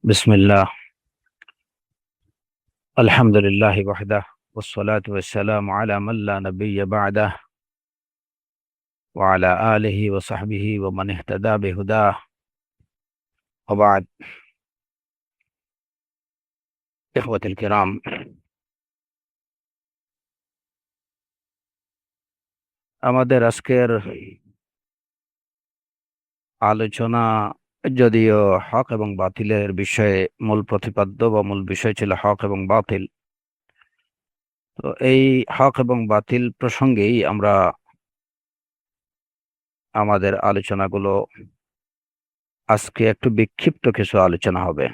بسم الله. الحمد لله وحده والصلاة والسلام على من لا نبي بعده وعلى آله وصحبه ومن اهتدى بهداه وبعد. إخوة الكرام, আমাদের আজকের আলোচনা যদিও হক এবং বাতিলের বিষয়ে মূল প্রতিপাদ্য বা মূল বিষয় ছিল হক এবং বাতিল, তো এই হক এবং বাতিল প্রসঙ্গেই আমরা আমাদের আলোচনাগুলো আজকে একটু বিক্ষিপ্ত কিছু আলোচনা হবে।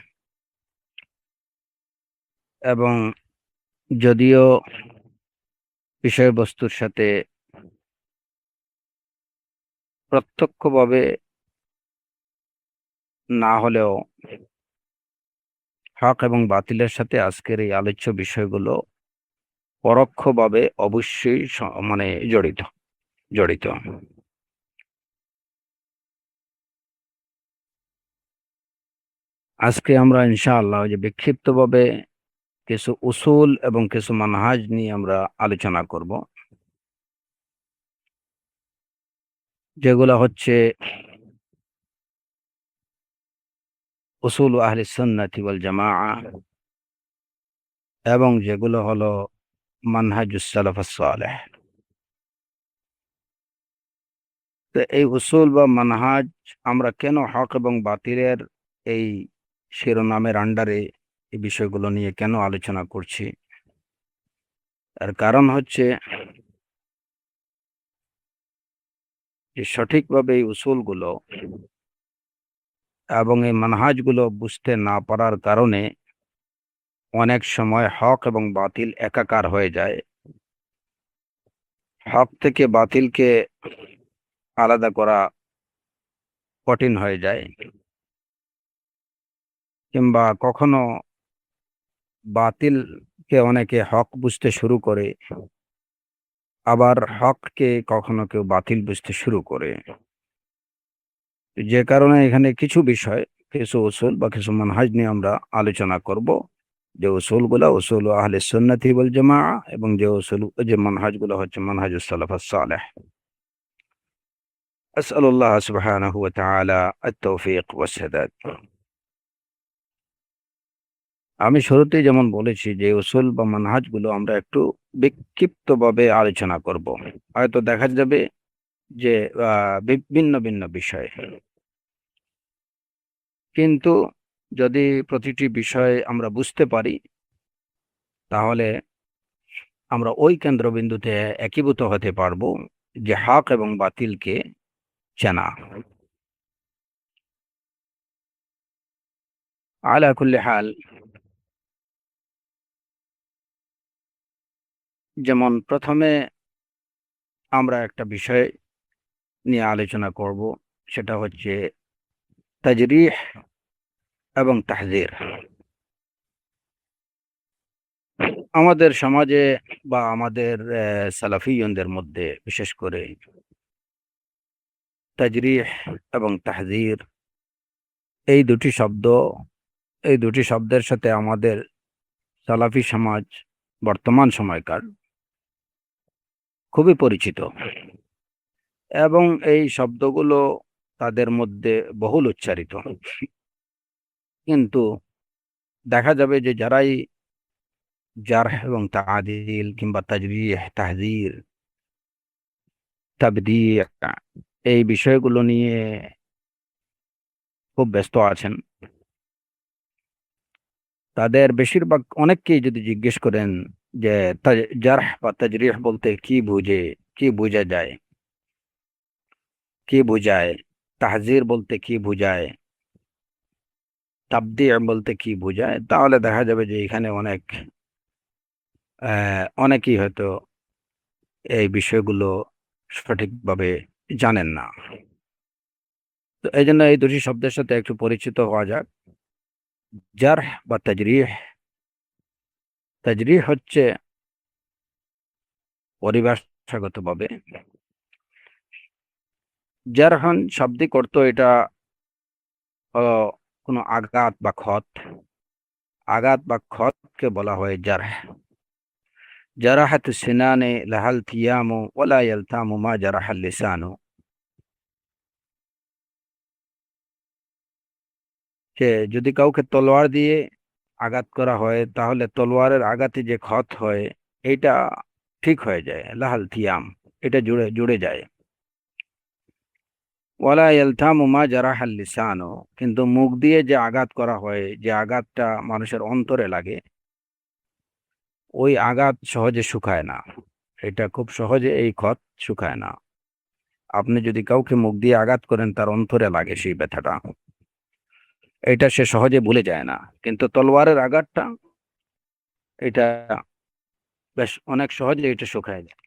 এবং যদিও বিষয়বস্তুর সাথে প্রত্যক্ষভাবে না হলেও হক এবং বাতিলের সাথে আজকের এই আলোচ্য বিষয়গুলো পরোক্ষভাবে অবশ্যই মানে জড়িত জড়িত আজকে আমরা ইনশাআল্লাহ যে বিক্ষিপ্তভাবে কিছু উসুল এবং কিছু মানহাজ নিয়ে আমরা আলোচনা করব, যেগুলো হচ্ছে উসুল আহলে সুন্নাতি ওয়াল জামাআহ এবং যেগুলো হলো মানহাজুস সালাফাস সালেহ। তো এই উসুল বা মানহাজ আমরা কেন হক এবং বাতিলের এই শিরোনামের আন্ডারে এই বিষয়গুলো নিয়ে কেন আলোচনা করছি, তার কারণ হচ্ছে যে সঠিকভাবে এই উসুলগুলো এবং এই মানহাজগুলো বুঝতে না পারার কারণে অনেক সময় হক এবং বাতিল একাকার হয়ে যায়। হক থেকে বাতিলকে আলাদা করা কঠিন হয়ে যায়, কিংবা কখনো বাতিলকে অনেকে হক বুঝতে শুরু করে, আবার হককে কখনো কেউ বাতিল বুঝতে শুরু করে। যে কারণে এখানে কিছু বিষয়, কিছু উসুল বা কিছু মানহাজ নিয়ে আমরা আলোচনা করব, যে উসুলগুলো উসুল আহলে সুন্নতি ওয়াল জামাআহ এবং যে মানহাজগুলো হচ্ছে মানহাজুস সালাফাস সালেহ। আসআলুল্লাহ সুবহানাহু ওয়া তাআলা আত-তৌফিক ওয়াস সাদাদ। আমি শুরুতেই যেমন বলেছি যে উসুল বা মানহাজগুলো আমরা একটু বিক্ষিপ্তভাবে আলোচনা করব। হয়তো দেখা যাবে যে ভিন্ন ভিন্ন বিষয়, কিন্তু যদি প্রতিটি বিষয় আমরা বুঝতে পারি তাহলে আমরা ওই কেন্দ্রবিন্দুতে একীভূত হতে পারবো যে হক এবং বাতিলকে চেনা। আলা কুল্লি হাল, যেমন প্রথমে আমরা একটা বিষয় নিয়ে আলোচনা করব, সেটা হচ্ছে তাজরিহ এবং তাহযীর। আমাদের সমাজে বা আমাদের সালাফিয়নদের মধ্যে বিশেষ করে তাজরিহ এবং তাহযীর এই দুটি শব্দের সাথে আমাদের সালাফি সমাজ বর্তমান সময়কার খুবই পরিচিত, এবং এই শব্দগুলো তাদের মধ্যে বহুল উচ্চারিত। কিন্তু দেখা যাবে যে যারাই জারহ এবং তাদিল কিংবা তাজরিহ, তাহযীর, তাবদীহ এই বিষয়গুলো নিয়ে খুব ব্যস্ত আছেন, তাদের বেশিরভাগ অনেককেই যদি জিজ্ঞেস করেন যে জারহ বা তাজরিহ বলতে কি বোঝা যায়, কি বোঝায়, তাহযীর বলতে কি বোঝায়, তাবদীহ বলতে কি বোঝায়, তাহলে দেখা যাবে যে এখানে অনেকেই হয়তো এই বিষয়গুলো সঠিকভাবে জানেন না। তো এই জন্য এই দুটি শব্দের সাথে একটু পরিচিত হওয়া যাক। জারহ বা তাজরিহ, তাজরিহ হচ্ছে পরিভাষাগতভাবে, জারহন শাব্দিক অর্থ এটা হলো কোনো আঘাত বা ক্ষত, আঘাত বা ক্ষতকে বলা হয় জারহ। জারাহাতু সিনানে লাহালতিয়ামু ওয়ালা ইয়ালতামু মা জারাহাল লিসানু। যে যদি কাউকে তলোয়ার দিয়ে আঘাত করা হয় তাহলে তলোয়ারের আঘাতে যে ক্ষত হয় এটা ঠিক হয়ে যায়, লাহাল থিয়াম, এটা জুড়ে জুড়ে যায়। ওয়ালা ইয়ালতামু মা জারাহাল লিসানু, কিন্তু মুখ দিয়ে যে আঘাত করা হয়, যে আঘাতটা মানুষের অন্তরে লাগে, ওই আঘাত সহজে শুকায় না। এটা খুব সহজে এই ক্ষত শুকায় না। আপনি যদি কাউকে মুখ দিয়ে আঘাত করেন তার অন্তরে লাগে সেই ব্যথাটা, এটা সে সহজে ভুলে যায় না। কিন্তু তলোয়ারের আঘাতটা, এটা বেশ অনেক সহজে এটা শুকায় যায়।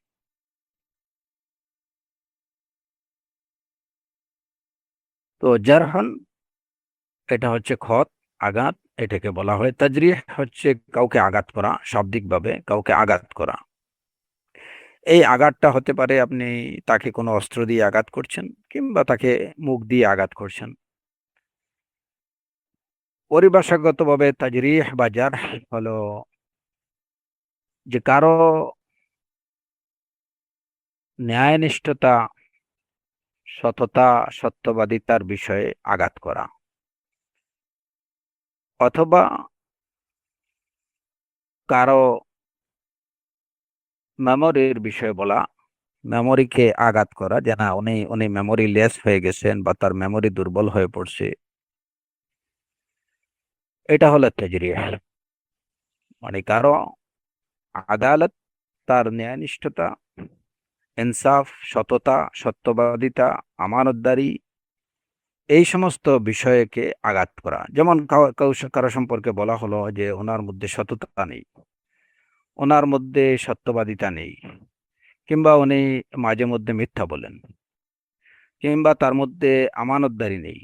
তো জারহান এটা হচ্ছে ক্ষত, আঘাত, এটাকে বলা হয়। তাজরিহ হচ্ছে কাউকে আঘাত করা, শাব্দিকভাবে কাউকে আঘাত করা। এই আঘাতটা হতে পারে আপনি তাকে কোনো অস্ত্র দিয়ে আঘাত করছেন, কিংবা তাকে মুখ দিয়ে আঘাত করছেন। পরিভাষাগতভাবে তাজরিহ বা জারহ হলো যে কারো ন্যায়নিষ্ঠতা, সততা, সত্যবাদিতার বিষয়ে আঘাত করা, অথবা কারো মেমোরির বিষয়ে বলা, মেমোরিকে আঘাত করা, যে না উনি উনি মেমোরি লেস হয়ে গেছেন বা তার মেমোরি দুর্বল হয়ে পড়ছে, এটা হলো তাজরিহ। মানে কারো আদালত, তার ন্যায়নিষ্ঠতা, ইনসাফ, সততা, সত্যবাদিতা, আমানতদারি, এই সমস্ত বিষয়কে আঘাত করা। যেমন কারো সম্পর্কে বলা হলো যে ওনার মধ্যে সততা নেই, ওনার মধ্যে সত্যবাদিতা নেই, কিংবা উনি মাঝে মধ্যে মিথ্যা বলেন, কিংবা তার মধ্যে আমানতদারি নেই,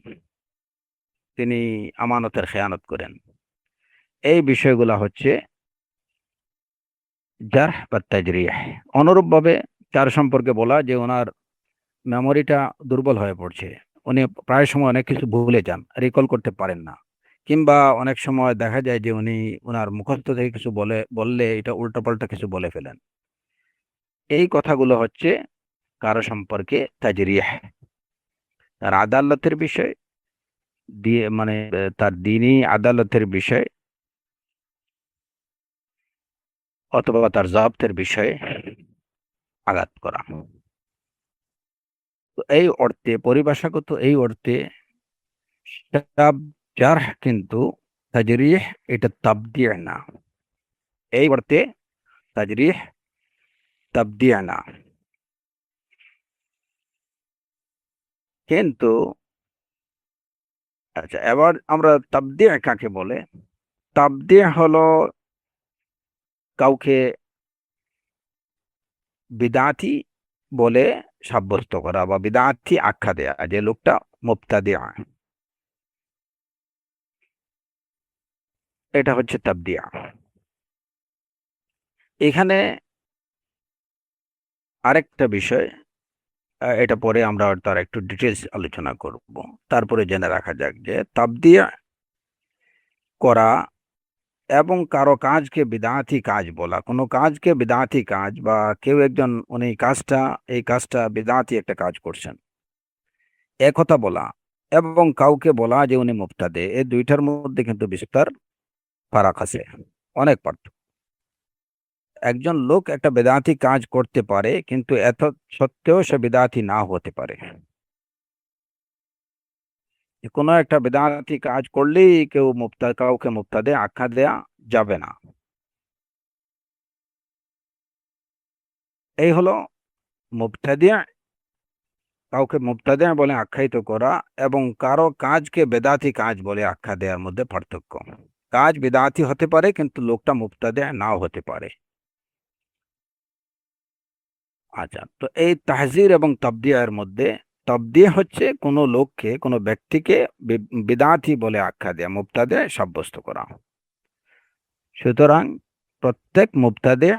তিনি আমানতের খেয়ানত করেন। এই বিষয়গুলা হচ্ছে জারহ বা তাজরিহ। অনুরূপভাবে তার সম্পর্কে বলা যে ওনার মেমোরিটা দুর্বল হয়ে পড়ছে, উনি প্রায় সময় অনেক কিছু ভুলে যান, রিকল করতে পারেন না, কিংবা অনেক সময় দেখা যায় যে উনি ওনার মুখস্থ থেকে কিছু বললে এটা উল্টাপাল্টা কিছু বলে ফেলেন। এই কথাগুলো হচ্ছে কারো সম্পর্কে তাজরিহ। তার আদালতের বিষয় দিয়ে, মানে তার দ্বীনি আদালতের বিষয় অথবা তার জবাবতের বিষয়ে আঘাত করা। তো এই অর্থে, পরিভাষাগত এই অর্থে শাব জারহ কিন্তু তাজরিহ এটা তাবদিয় না। এই অর্থে তাজরিহ তাবদিয় না। কিন্তু আচ্ছা, এবার আমরা তাবদিয় কাকে বলে? তাবদিয় হলো কাউকে বিদআতি বলে সাব্যস্ত করা বা বিদআতি আখ্যা দেয়া, যে লোকটা মুবতাদিআ, এটা হচ্ছে তাবদিয়া। এখানে আরেকটা বিষয়, এটা পরে আমরা তার একটু ডিটেলস আলোচনা করব। তারপরে জেনে রাখা যাক যে তাবদিয়া করা এবং কারো কাজকে বিদআতি কাজ বলা, কোনো কাজকে বিদআতি কাজ, বা কেউ একজন উনি এই কাজটা বিদআতি একটা কাজ করছেন, একথা বলা, এবং কাউকে বলা যে উনি মুবতাদি, এই দুইটার মধ্যে কিন্তু বিস্তর ফারাক আছে, অনেক পার্থক্য। একজন লোক একটা বেদাতি কাজ করতে পারে, কিন্তু এত সত্ত্বেও সে বেদাতি না হতে পারে। যে কোনো একটা বেদাতি কাজ করলেই কাউকে মুবতাদি আখ্যা দেয়া যাবে না। এই হলো মুবতাদি, কাউকে মুবতাদি বলে আখ্যায়িত করা এবং কারো কাজকে বেদাতি কাজ বলে আখ্যা দেওয়ার মধ্যে পার্থক্য। কাজ বেদাতি হতে পারে কিন্তু লোকটা মুবতাদি নাও হতে পারে। আচ্ছা, তো এই তাহজির এবং তাবদিয়ার মধ্যে, তাবদিয়া হচ্ছে কোনো লোককে, কোনো ব্যক্তিকে বিদআতি বলে আখ্যা দেয়া, মুবতাদি সাব্যস্ত করা। সুতরাং প্রত্যেক মুবতাদি,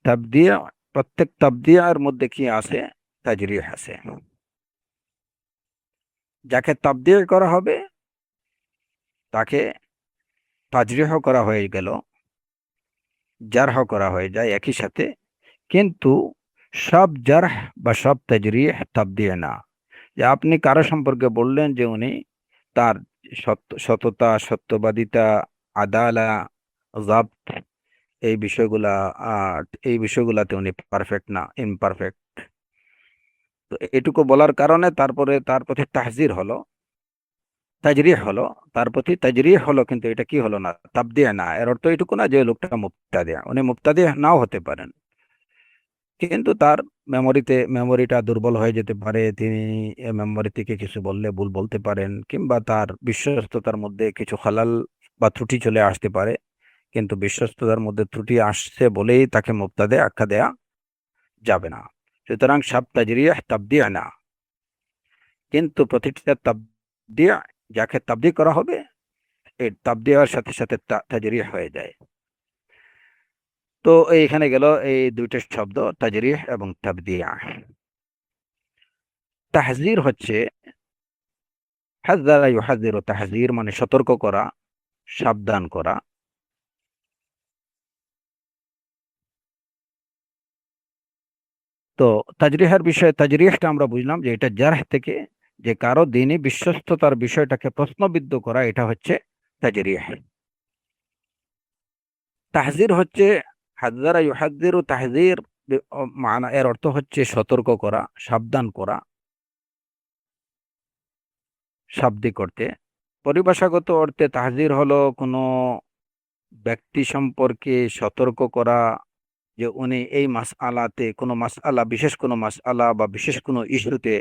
তাবদিয়া, প্রত্যেক তাবদিয়ার মধ্যে কি আছে? তাজরিহ আছে। যাকে তাবদিয়া করা হবে তাকে তাজরিহ করা হয়ে গেল, জারহ করা হয়ে যায় একই সাথে। কিন্তু সব জারহ বা সব তাজরিহ তাবদিয়ে না। যে আপনি কারো সম্পর্কে বললেন যে উনি তার সততা, সত্যবাদিতা, আদালা, জাবত, এই বিষয়গুলা আহ এই বিষয়গুলাতে উনি পারফেক্ট না, ইমপারফেক্ট। তো এটুকু বলার কারণে তারপরে তার প্রতি তাহজির হলো, তাজরিহ হলো, তার প্রতি তাজরিহ হলো, কিন্তু এটা কি হলো না, তাবদিয়া না। এর অর্থ এটুকু না যে লোকটা মুবতাদিয়া, উনি মুবতাদিয়া নাও হতে পারেন, কিন্তু তার মেমোরিটা দুর্বল হয়ে যেতে পারে, তিনি মেমোরি থেকে কিছু বললে ভুল বলতে পারেন, কিংবা তার বিশ্বস্ততার মধ্যে কিছু খালাল বা ত্রুটি চলে আসতে পারে। কিন্তু বিশ্বস্ততার মধ্যে ত্রুটি আসছে বলেই তাকে মুবতাদি আখ্যা দেয়া যাবে না। সুতরাং সব তাজরিহ তাবদিয়া না, কিন্তু প্রতিটা তাবদিয়া, যাকে তাবদি করা হবে, এই তাবদিয়ার সাথে সাথে তাজরিহ হয়ে যায়। তো এইখানে গেল এই দুইটা শব্দ, তাজরিহ এবং তাবদিয়া। তাহজির হচ্ছে হাযযারা ইউহাযযিরু, তাহজির মানে সতর্ক করা, সাবধান করা। তো তাজরিহের বিষয়ে, তাজরিহটা আমরা বুঝলাম যে এটা জারহ থেকে, যে কারো দ্বীনি বিশ্বস্ততার বিষয়টাকে প্রশ্নবিদ্ধ করা, এটা হচ্ছে তাজরিহ। তাহজির হচ্ছে হাযযারা ইউহাযযিরু, তাহজির মানা, এর অর্থ হচ্ছে সতর্ক করা, সাবধান করা, শাব্দিক অর্থে। পরিভাষাগত অর্থে তাহজির হলো কোনো ব্যক্তি সম্পর্কে সতর্ক করা, যে উনি এই মাসআলাতে, কোনো মাসআলা, বিশেষ কোনো মাসআলা বা বিশেষ কোনো ইস্যুতে,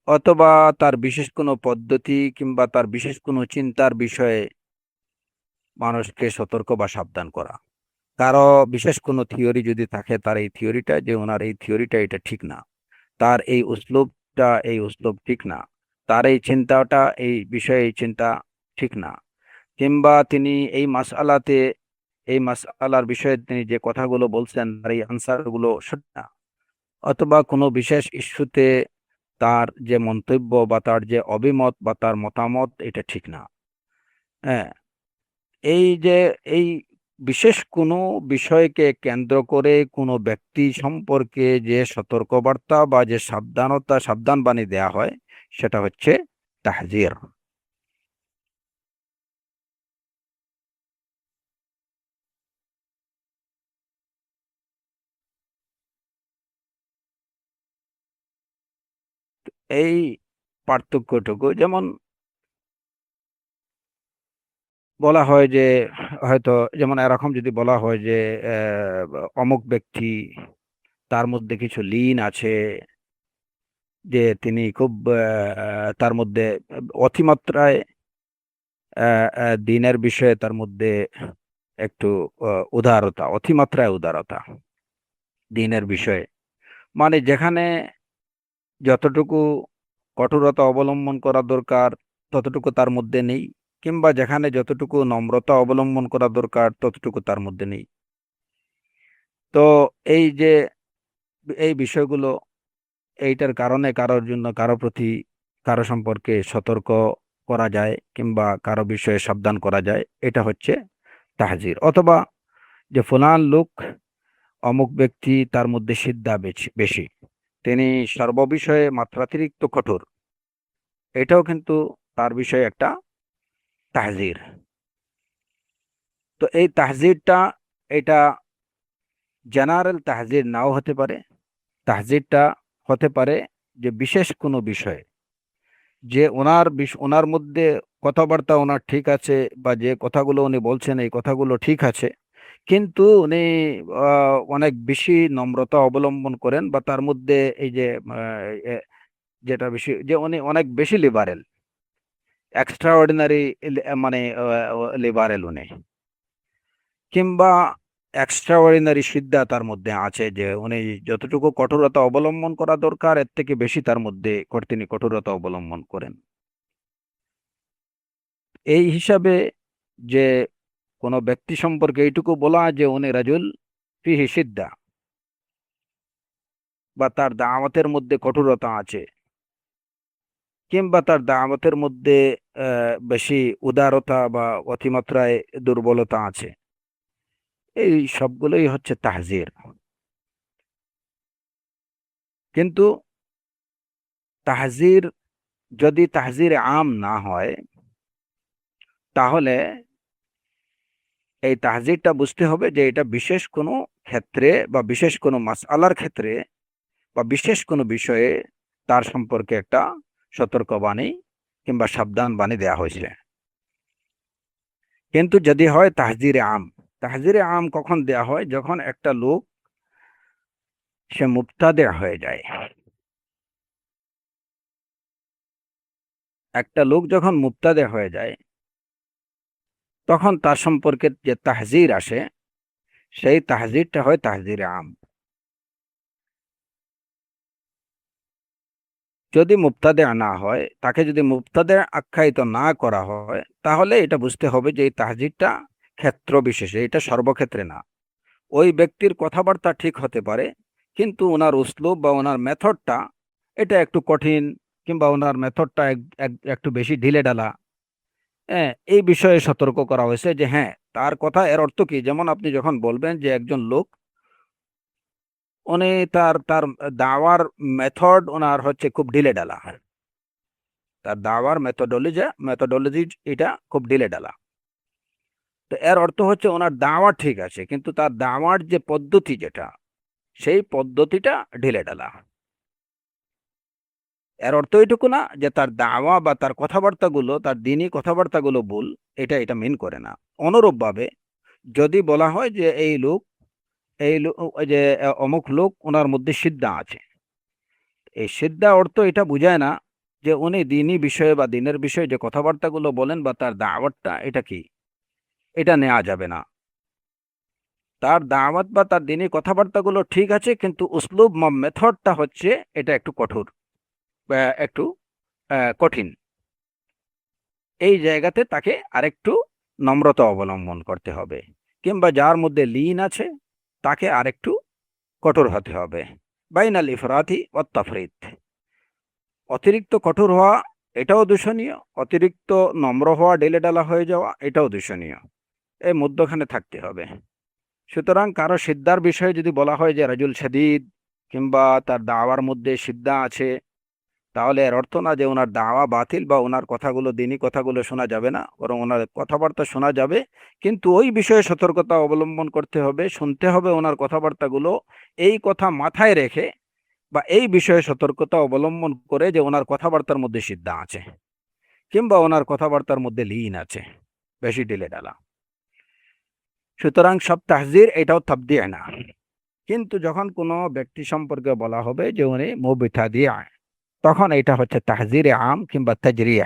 অথবা তার বিশেষ কোনো পদ্ধতি কিংবা তার বিশেষ কোনো চিন্তার বিষয়ে মানুষকে সতর্ক বা সাবধান করা। কারো বিশেষ কোনো থিওরি যদি থাকে, তার এই থিওরিটা, যে ওনার এই থিওরিটা এটা ঠিক না, তার এই উসলুব ঠিক না, তার এই চিন্তাটা, এই বিষয়ে এই চিন্তা ঠিক না, কিংবা তিনি এই মাসআলার বিষয়ে তিনি যে কথাগুলো বলছেন, আর এই আনসারগুলো সঠিক না, অথবা কোনো বিশেষ ইস্যুতে তার যে মন্তব্য বা তার যে অভিমত বা তার মতামত, এটা ঠিক না। হ্যাঁ, এই যে এই বিশেষ কোনো বিষয়কে কেন্দ্র করে কোনো ব্যক্তি সম্পর্কে যে সতর্কবার্তা বা যে সাবধানবাণী দেয়া হয়, সেটা হচ্ছে তাহজির। এই পার্থক্যটুকু, যেমন বলা হয় যে, হয়তো যেমন এরকম যদি বলা হয় যে অমুক ব্যক্তি, তার মধ্যে কিছু লিন আছে, যে তিনি খুব তার মধ্যে অতিমাত্রায় দিনের বিষয়ে তার মধ্যে একটু উদারতা, অতিমাত্রায় উদারতা দিনের বিষয়ে, মানে যেখানে যতটুকু কঠোরতা অবলম্বন করা দরকার ততটুকু তার মধ্যে নেই, কিংবা যেখানে যতটুকু নম্রতা অবলম্বন করা দরকার ততটুকু তার মধ্যে নেই। তো এই যে এই বিষয়গুলো, এইটার কারণে কারোর জন্য, কারো প্রতি, কারো সম্পর্কে সতর্ক করা যায়, কিংবা কারো বিষয়ে সাবধান করা যায়, এটা হচ্ছে তাহজির। অথবা যে ফুলান লোক, অমুক ব্যক্তি, তার মধ্যে সিদ্ধা বেশি বেশি, তিনি সর্ববিষয়ে মাত্রাতিরিক্ত কঠোর, এটাও কিন্তু তার বিষয়ে একটা তাহজির। তো এই তাহজিরটা, এটা জেনারেল তাহজির নাও হতে পারে। তাহজিরটা হতে পারে যে বিশেষ কোনো বিষয়ে, যে ওনার মধ্যে কথাবার্তা ওনার ঠিক আছে, বা যে কথাগুলো উনি বলছেন এই কথাগুলো ঠিক আছে, কিন্তু উনি অনেক বেশি নম্রতা অবলম্বন করেন, বা তার মধ্যে এই যে যেটা বেশি, যে উনি অনেক বেশি লিবারেল, এক্সট্রা অর্ডিনারি, মানে লিবারেল উনি, কিংবা এক্সট্রা অর্ডিনারি সিদ্ধা তার মধ্যে আছে, যে উনি যতটুকু কঠোরতা অবলম্বন করা দরকার এর থেকে বেশি তার মধ্যে তিনি কঠোরতা অবলম্বন করেন। এই হিসাবে যে কোনো ব্যক্তি সম্পর্কে এইটুকু বলা যে উনি রাজুল ফিহি সিদ্ধা, বা তার দাওয়াতের মধ্যে কঠোরতা আছে, কিংবা তার দাওয়াতের মধ্যে বেশি উদারতা বা অতিমাত্রায় দুর্বলতা আছে, এই সবগুলোই হচ্ছে তাহজির। কিন্তু তাহজির যদি তাহজির আম না হয়, তাহলে এই তাহজিরটা বুঝতে হবে যে এটা বিশেষ কোনো ক্ষেত্রে বা বিশেষ কোনো মাসআলার ক্ষেত্রে বা বিশেষ কোনো বিষয়ে তার সম্পর্কে একটা সতর্কবাণী কিংবা সাবধান বাণী দেয়া হয়েছে। কিন্তু যদি হয় তাহজিরে আম, তাহজিরে আম কখন দেয়া হয়? যখন একটা লোক সে মুবতাদি হয়ে যায়। একটা লোক যখন মুবতাদি হয়ে যায়, তখন তার সম্পর্কে যে তাহজির আসে, সেই তাহজিরটা হয় তাহজিরে আম। যদি মুবতাদি না হয়, তাকে যদি মুবতাদি আখ্যায়িত না করা হয়, তাহলে এটা বুঝতে হবে যে এই তাহজিরটা ক্ষেত্র বিশেষে, এটা সর্বক্ষেত্রে না। ওই ব্যক্তির কথাবার্তা ঠিক হতে পারে, কিন্তু ওনার উসলুব বা ওনার মেথডটা এটা একটু কঠিন, কিংবা ওনার মেথডটা একটু বেশি ঢিলেঢালা। হ্যাঁ, এই বিষয়ে সতর্ক করা হয়েছে যে হ্যাঁ, তার কথা এর অর্থ কি? যেমন আপনি যখন বলবেন যে একজন লোক, উনি তার তার দাওয়ার মেথড ওনার হচ্ছে খুব ঢিলেঢালা, তার দাওয়ার মেথোডোলজি এটা খুব ঢিলেঢালা। তো এর অর্থ হচ্ছে ওনার দাওয়া ঠিক আছে, কিন্তু তার দাওয়ার যে পদ্ধতি যেটা, সেই পদ্ধতিটা ঢিলেঢালা। এর অর্থ এইটুকু না যে তার দাওয়া বা তার কথাবার্তাগুলো, তার দিনী কথাবার্তাগুলো ভুল, এটা মিন করে না। অনুরূপভাবে যদি বলা হয় যে এই লোক ওই যে অমুক লোক, ওনার মধ্যে সিদ্ধা আছে, এই সিদ্ধা অর্থ এটা বোঝায় না যে উনি দিনী বিষয়ে বা দিনের বিষয়ে যে কথাবার্তাগুলো বলেন বা তার দাওয়াতটা এটা কি, এটা নেওয়া যাবে না। তার দাওয়াত বা তার দিনী কথাবার্তাগুলো ঠিক আছে, কিন্তু উসলুব বা মেথডটা হচ্ছে এটা একটু কঠোর বা একটু কঠিন। এই জায়গাতে তাকে আরেকটু নম্রতা অবলম্বন করতে হবে, কিংবা যার মধ্যে লিন আছে তাকে আরেকটু কঠোর হতে হবে। বাইনাল ইফরাতি ওয়াত তাফরিত, অতিরিক্ত কঠোর হওয়া এটাও দূষণীয়, অতিরিক্ত নম্র হওয়া, ঢিলেঢালা হয়ে যাওয়া এটাও দূষণীয়। এই মধ্যখানে থাকতে হবে। সুতরাং কারো সিদ্ধার বিষয়ে যদি বলা হয় যে রাজুল শদীদ, কিংবা তার দাওয়ার মধ্যে সিদ্ধা আছে, তাহলে এর অর্থ না যে ওনার দাওয়া বাতিল বা ওনার কথাগুলো, দিনী কথাগুলো শোনা যাবে না, বরং ওনার কথাবার্তা শোনা যাবে। কিন্তু ওই বিষয়ে সতর্কতা অবলম্বন করতে হবে, শুনতে হবে ওনার কথাবার্তাগুলো এই কথা মাথায় রেখে, বা এই বিষয়ে সতর্কতা অবলম্বন করে যে ওনার কথাবার্তার মধ্যে সিদ্ধা আছে, কিংবা ওনার কথাবার্তার মধ্যে লিন আছে, বেশি ঢিলে ঢালা। সুতরাং সব তাহজির এটাও তাবদিয় না। কিন্তু যখন কোনো ব্যক্তি সম্পর্কে বলা হবে যে উনি মুবতাদি, তখন এটা হচ্ছে তাহজিরে আম কিংবা তাজরিহ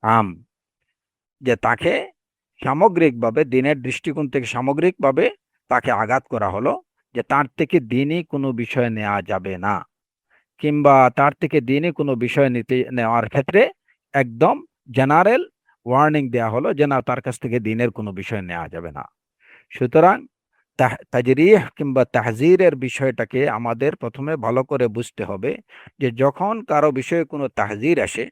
আম, যে তাকে সামগ্রিকভাবে, দিনের দৃষ্টিকোণ থেকে সামগ্রিকভাবে তাকে আঘাত করা হলো, যে তার থেকে দিনই কোনো বিষয় নেওয়া যাবে না, কিংবা তার থেকে দিনই কোনো বিষয় নেওয়ার ক্ষেত্রে একদম জেনারেল ওয়ার্নিং দেওয়া হলো যে না, তার কাছ থেকে দিনের কোনো বিষয় নেওয়া যাবে না। সুতরাং তাজরিহ কিংবা তাহজিরের বিষয়টাকে আমাদের প্রথমে ভালো করে বুঝতে হবে, যে যখন কারো বিষয়ে কোনো তাহজির আসে,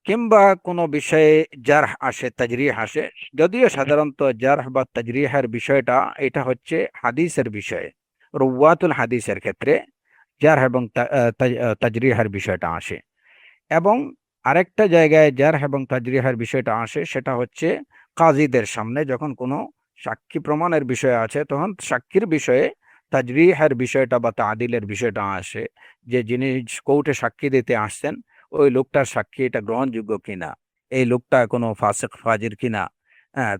কিংবা কোনো বিষয়ে জারহ আসে, তাজরিহ আসে, যদিও সাধারণত জারহ বা তাজরিহের বিষয়টা এটা হচ্ছে হাদিসের বিষয়ে, রুওয়াতুল হাদিসের ক্ষেত্রে জারহ এবং তাজরিহের বিষয়টা আসে। এবং আরেকটা জায়গায় জারহ এবং তাজরিহের বিষয়টা আসে, সেটা হচ্ছে কাজীদের সামনে যখন কোনো সাক্ষী প্রমাণের বিষয় আছে, তখন সাক্ষীর বিষয়ে তাজরিহের বিষয়টা বা তাদিলের বিষয়টা আসে, যে যিনি কোর্টে সাক্ষী দিতে আসছেন, ওই লোকটার সাক্ষী এটা গ্রহণযোগ্য কিনা, এই লোকটা কোনো ফাসিক ফাজির কিনা,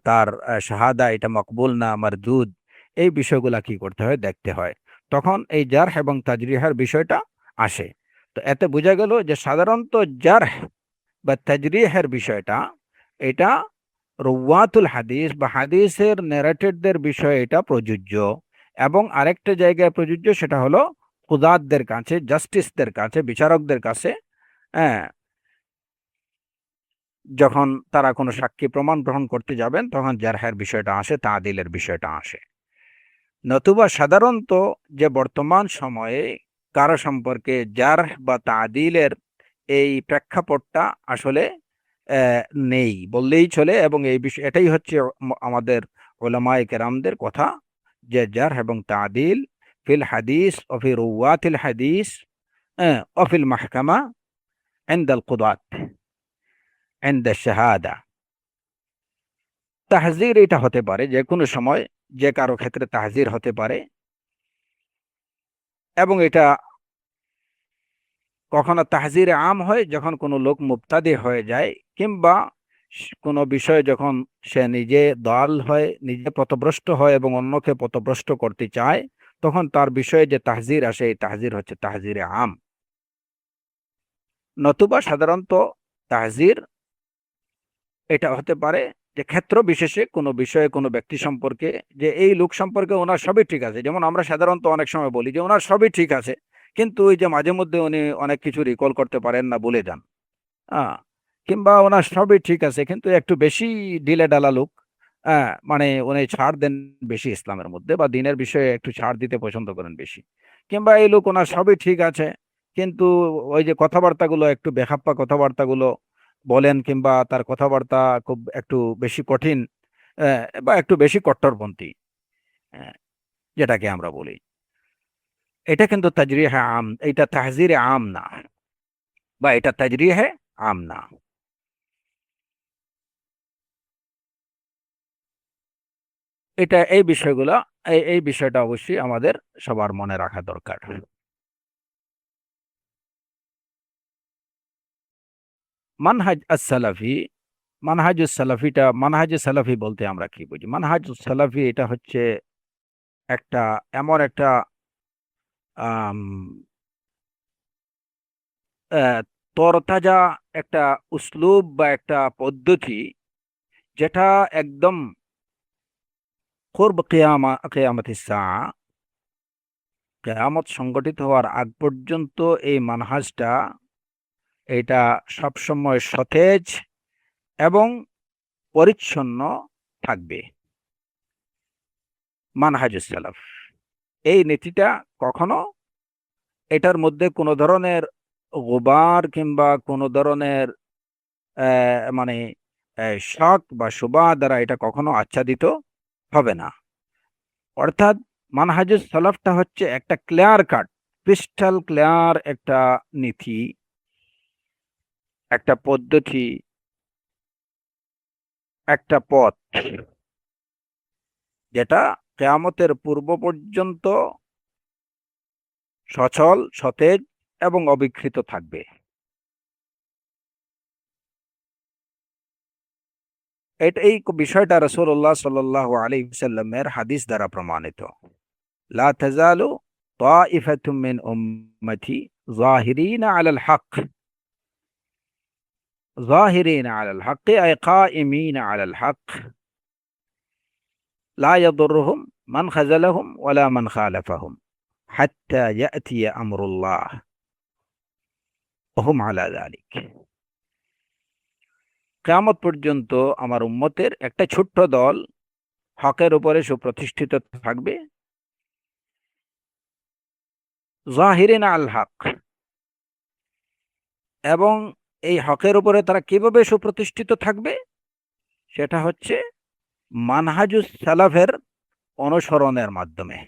তার শাহাদা এটা মকবুল না মারদুদ, এই বিষয়গুলা কি করতে হয়, দেখতে হয়। তখন এই জারহ এবং তাজরিহের বিষয়টা আসে। তো এতে বোঝা গেল যে সাধারণত জারহ বা তাজরিহের বিষয়টা এটা রুওয়াতুল হাদিস বা হাদিসের ন্যারেটেডদের বিষয়ে এটা প্রযোজ্য। এবং আরেকটা জায়গায় প্রযোজ্য, সেটা হলো কুদাতদের কাছে, জাস্টিসদের কাছে, বিচারকদের কাছে। হ্যাঁ, যখন তারা কোনো সাক্ষী প্রমাণ গ্রহণ করতে যাবেন, তখন জারহের বিষয়টা আসে, তাদিলের বিষয়টা আসে। নতুবা সাধারণত যে বর্তমান সময়ে কারো সম্পর্কে জারহ বা তাদিলের এই প্রেক্ষাপটটা আসলে নেই বললেই চলে। এবং এই বিষয় এটাই হচ্ছে আমাদের উলামায়ে কেরামদের কথা, যে জারহ এবং তাদিল ফিল হাদিস ও ফি রুওয়াতিল হাদিস ও ফিল মাহকামা ইনদাল কুদাত ইনদা শাহাদা। তাহজির এটা হতে পারে যে কোনো সময়, যে কারো ক্ষেত্রে তাহজির হতে পারে, এবং এটা কখনো তাহজির আম হয় যখন কোনো লোক মুবতাদি হয়ে যায়, কিংবা কোনো বিষয়ে যখন সে নিজে দল হয়, নিজে পথভ্রষ্ট হয় এবং অন্যকে পথভ্রষ্ট করতে চায়, তখন তার বিষয়ে যে তাহজির আসে, এই তাহজির হচ্ছে তাহজিরে আম। নতুবা সাধারণত তাহজির এটা হতে পারে যে ক্ষেত্র বিশেষে কোনো বিষয়ে কোনো ব্যক্তি সম্পর্কে, যে এই লোক সম্পর্কে ওনার সবই ঠিক আছে। যেমন আমরা সাধারণত অনেক সময় বলি যে ওনার সবই ঠিক আছে, কিন্তু ওই যে মাঝে মধ্যে উনি অনেক কিছু রিকল করতে পারেন না, ভুলে যান। হ্যাঁ, কিংবা ওনার সবই ঠিক আছে কিন্তু একটু বেশি ঢিলে ঢালা লোক। হ্যাঁ, মানে উনি ছাড় দেন বেশি ইসলামের মধ্যে, বা দিনের বিষয়ে একটু ছাড় দিতে পছন্দ করেন বেশি। কিংবা এই লোক ওনার সবই ঠিক আছে, কিন্তু ওই যে কথাবার্তাগুলো একটু বেখাপ্পা কথাবার্তাগুলো বলেন, কিংবা তার কথাবার্তা খুব একটু বেশি কঠিন, বা একটু বেশি কট্টরপন্থী, আহ, যেটাকে আমরা বলি। এটা কিন্তু তাজরিহে আম, এটা তাহজিরে আম না, বা এটা তাজরিহে আম না। এটা এই বিষয়গুলো, এই বিষয়টা অবশ্যই আমাদের সবার মনে রাখা দরকার। মানহাজ as-সালাফি, মানহাজুস সালাফিটা, মানহাজুস সালাফি বলতে আমরা কি বুঝি? মানহাজুস সালাফি এটা হচ্ছে একটা এমন একটা আম, আহ, তরতাজা একটা উসলুব বা একটা পদ্ধতি, যেটা একদম কুরব কিয়ামতিস সাআ, কিয়ামত সংগঠিত হওয়ার আগ পর্যন্ত এই মানহাজটা, এটা সবসময় সতেজ এবং পরিচ্ছন্ন থাকবে। মানহাজুস সালাফ, এই নীতিটা কখনো এটার মধ্যে কোনো ধরনের গোবার কিংবা কোনো ধরনের মানে শক বা শুবা দ্বারা এটা কখনো আচ্ছাদিত হবে না। অর্থাৎ মানহাজুস সালাফটা হচ্ছে একটা ক্লিয়ার কাট, ক্রিস্টাল ক্লিয়ার একটা নীতি, একটা পদ্ধতি, একটা পথ, যেটা কিয়ামতের পূর্ব পর্যন্ত সচল, সতেজ এবং অবিকৃত থাকবে। এই বিষয়টা রাসূলুল্লাহ সাল্লাল্লাহু আলাইহি ওয়াসাল্লামের হাদিস দ্বারা প্রমাণিত। লা তাজালু তাইফাতুম মিন উম্মতি যাহিরিনা আলাল হক, যাহিরিনা আলাল হক আই কাইমিনা আলাল হক, লা ইয়াদুররুহুম মান খাযালাহুম ওয়ালা মান খালাফাহুম হাত্তা ইয়াতিয়া আমরুল্লাহ ওয়া হুম আলা যালিক। কিয়ামত পর্যন্ত আমার উম্মতের একটা ছোট্ট দল হকের উপরে সুপ্রতিষ্ঠিত থাকবে। যাহিরিন আল হক, এবং এই হকের উপরে তারা কিভাবে সুপ্রতিষ্ঠিত থাকবে, সেটা হচ্ছে মানহাজুস সালাফের অনুসরণের মাধ্যমে।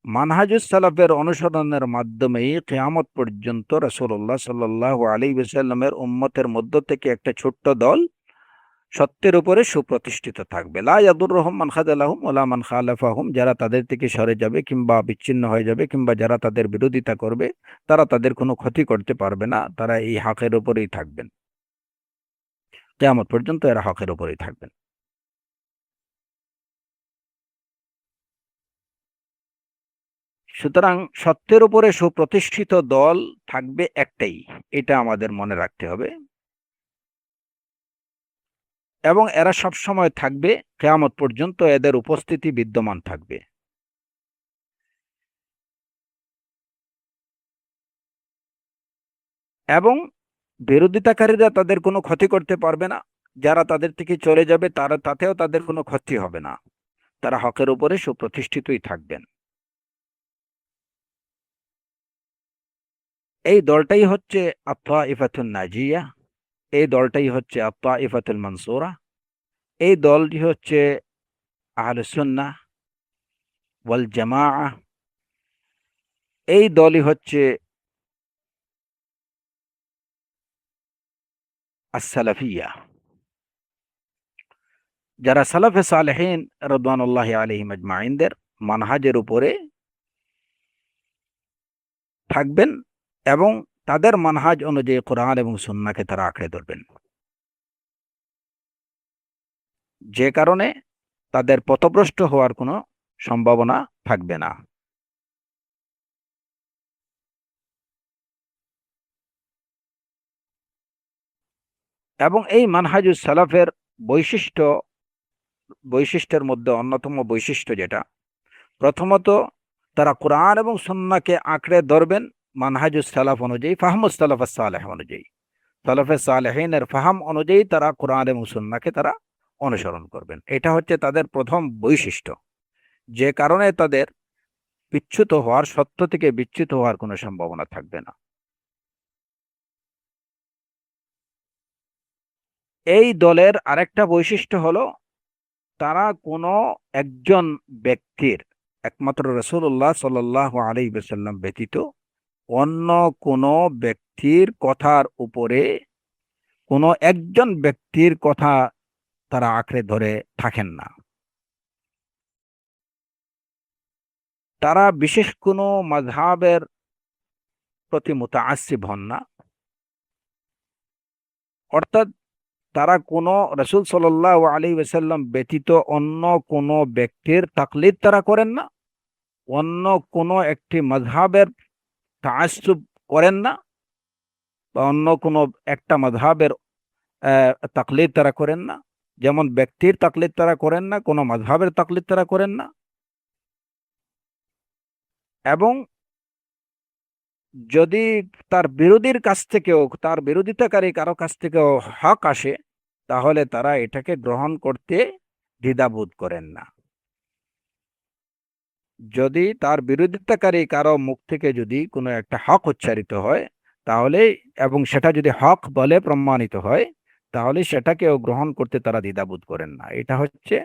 মানহাজুস সালাফের অনুসরণের মাধ্যমেই কিয়ামত পর্যন্ত রাসূলুল্লাহ সাল্লাল্লাহু আলাইহি ওয়াসাল্লামের উম্মতের মধ্য থেকে একটা ছোট্ট দল সত্যের উপরে সুপ্রতিষ্ঠিত থাকবে। লা ইয়াদুররুহুম মান খাযালাহুম ওয়ালা মান খালাফাহুম, যারা তাদের থেকে সরে যাবে কিংবা বিচ্ছিন্ন হয়ে যাবে কিংবা যারা তাদের বিরোধিতা করবে, তারা তাদের কোনো ক্ষতি করতে পারবে না। তারা এই হকের উপরেই থাকবেন, কিয়ামত পর্যন্ত এরা হকের উপরেই থাকবেন। সুতরাং সত্যের উপরে সুপ্রতিষ্ঠিত দল থাকবে একটাই, এটা আমাদের মনে রাখতে হবে। এবং এরা সব সময় থাকবে, কিয়ামত পর্যন্ত এদের উপস্থিতি বিদ্যমান থাকবে। এবং বিরোধিতাকারীরা তাদের কোনো ক্ষতি করতে পারবে না। যারা তাদের থেকে চলে যাবে তারা, তাতেও তাদের কোনো ক্ষতি হবে না। তারা হকের উপরে সুপ্রতিষ্ঠিতই থাকবেন। এই দলটাই হচ্ছে আত-তাইফাতুন নাজিয়া, এই দলটাই হচ্ছে আত-তাইফাতুল মানসুরা, এই দলটি হচ্ছে আহলুস সুন্নাহ ওয়াল জামাআহ, এই দলই হচ্ছে as-সালাফিয়া। যারা সালাফে সালেহিন রাদওয়ানুল্লাহি আলাইহিম আজমাইনদের মানহাজের উপরে থাকবেন এবং তাদের মানহাজ অনুযায়ী কোরআন এবং সুন্নাহকে তারা আঁকড়ে ধরবেন, যে কারণে তাদের পথভ্রষ্ট হওয়ার কোনো সম্ভাবনা থাকবে না। এবং এই মানহাজুস সালাফের বৈশিষ্ট্যের মধ্যে অন্যতম বৈশিষ্ট্য যেটা, প্রথমত তারা কোরআন এবং সুন্নাহকে আঁকড়ে ধরবেন মানহাজুস সালাফ অনুযায়ী, ফাহমুস সালাফ সালেহ অনুযায়ী, সালাফে সালেহিনের ফাহাম অনুযায়ী তারা কোরআন এবং সুন্নাহকে তারা অনুসরণ করবেন। এটা হচ্ছে তাদের প্রথম বৈশিষ্ট্য, যে কারণে তাদের সত্য থেকে বিচ্যুত হওয়ার কোনো সম্ভাবনা থাকবে না। এই দলের আরেকটা বৈশিষ্ট্য হলো, তারা কোনো একজন ব্যক্তির, একমাত্র রাসূলুল্লাহ সাল্লাল্লাহু আলাইহি ওয়াসাল্লাম ব্যতীত অন্য কোনো ব্যক্তির কথার উপরে, কোনো একজন ব্যক্তির কথা তারা আঁকড়ে ধরে থাকেন না। তারা বিশেষ কোনো মাযহাবের প্রতি মুতাআসসিব হন না, অর্থাৎ তারা কোনো রাসূল সাল্লাল্লাহু আলাইহি ওয়াসাল্লাম ব্যতীত অন্য কোনো ব্যক্তির তাকলিদ তারা করেন না, অন্য কোনো একটি মাযহাবের তাআসসুব করেন না, বা অন্য কোনো একটা মাযহাবের তাকলিদ তারা করেন না। যেমন ব্যক্তির তাকলিদ তারা করেন না, কোনো মাযহাবের তাকলিদ তারা করেন না। এবং যদি তার বিরোধীর কাছ থেকেও, তার বিরোধিতাকারী কারো কাছ থেকেও হক আসে, তাহলে তারা এটাকে গ্রহণ করতে দ্বিধাবোধ করেন না। যদি তার বিরোধিতাকারী কারো মুখ থেকে যদি কোনো একটা হক উচ্চারিত হয়, তাহলে, এবং সেটা যদি হক বলে প্রমাণিত হয়, তাহলে সেটাকেও গ্রহণ করতে তারা দ্বিধাবোধ করেন না। এটা হচ্ছে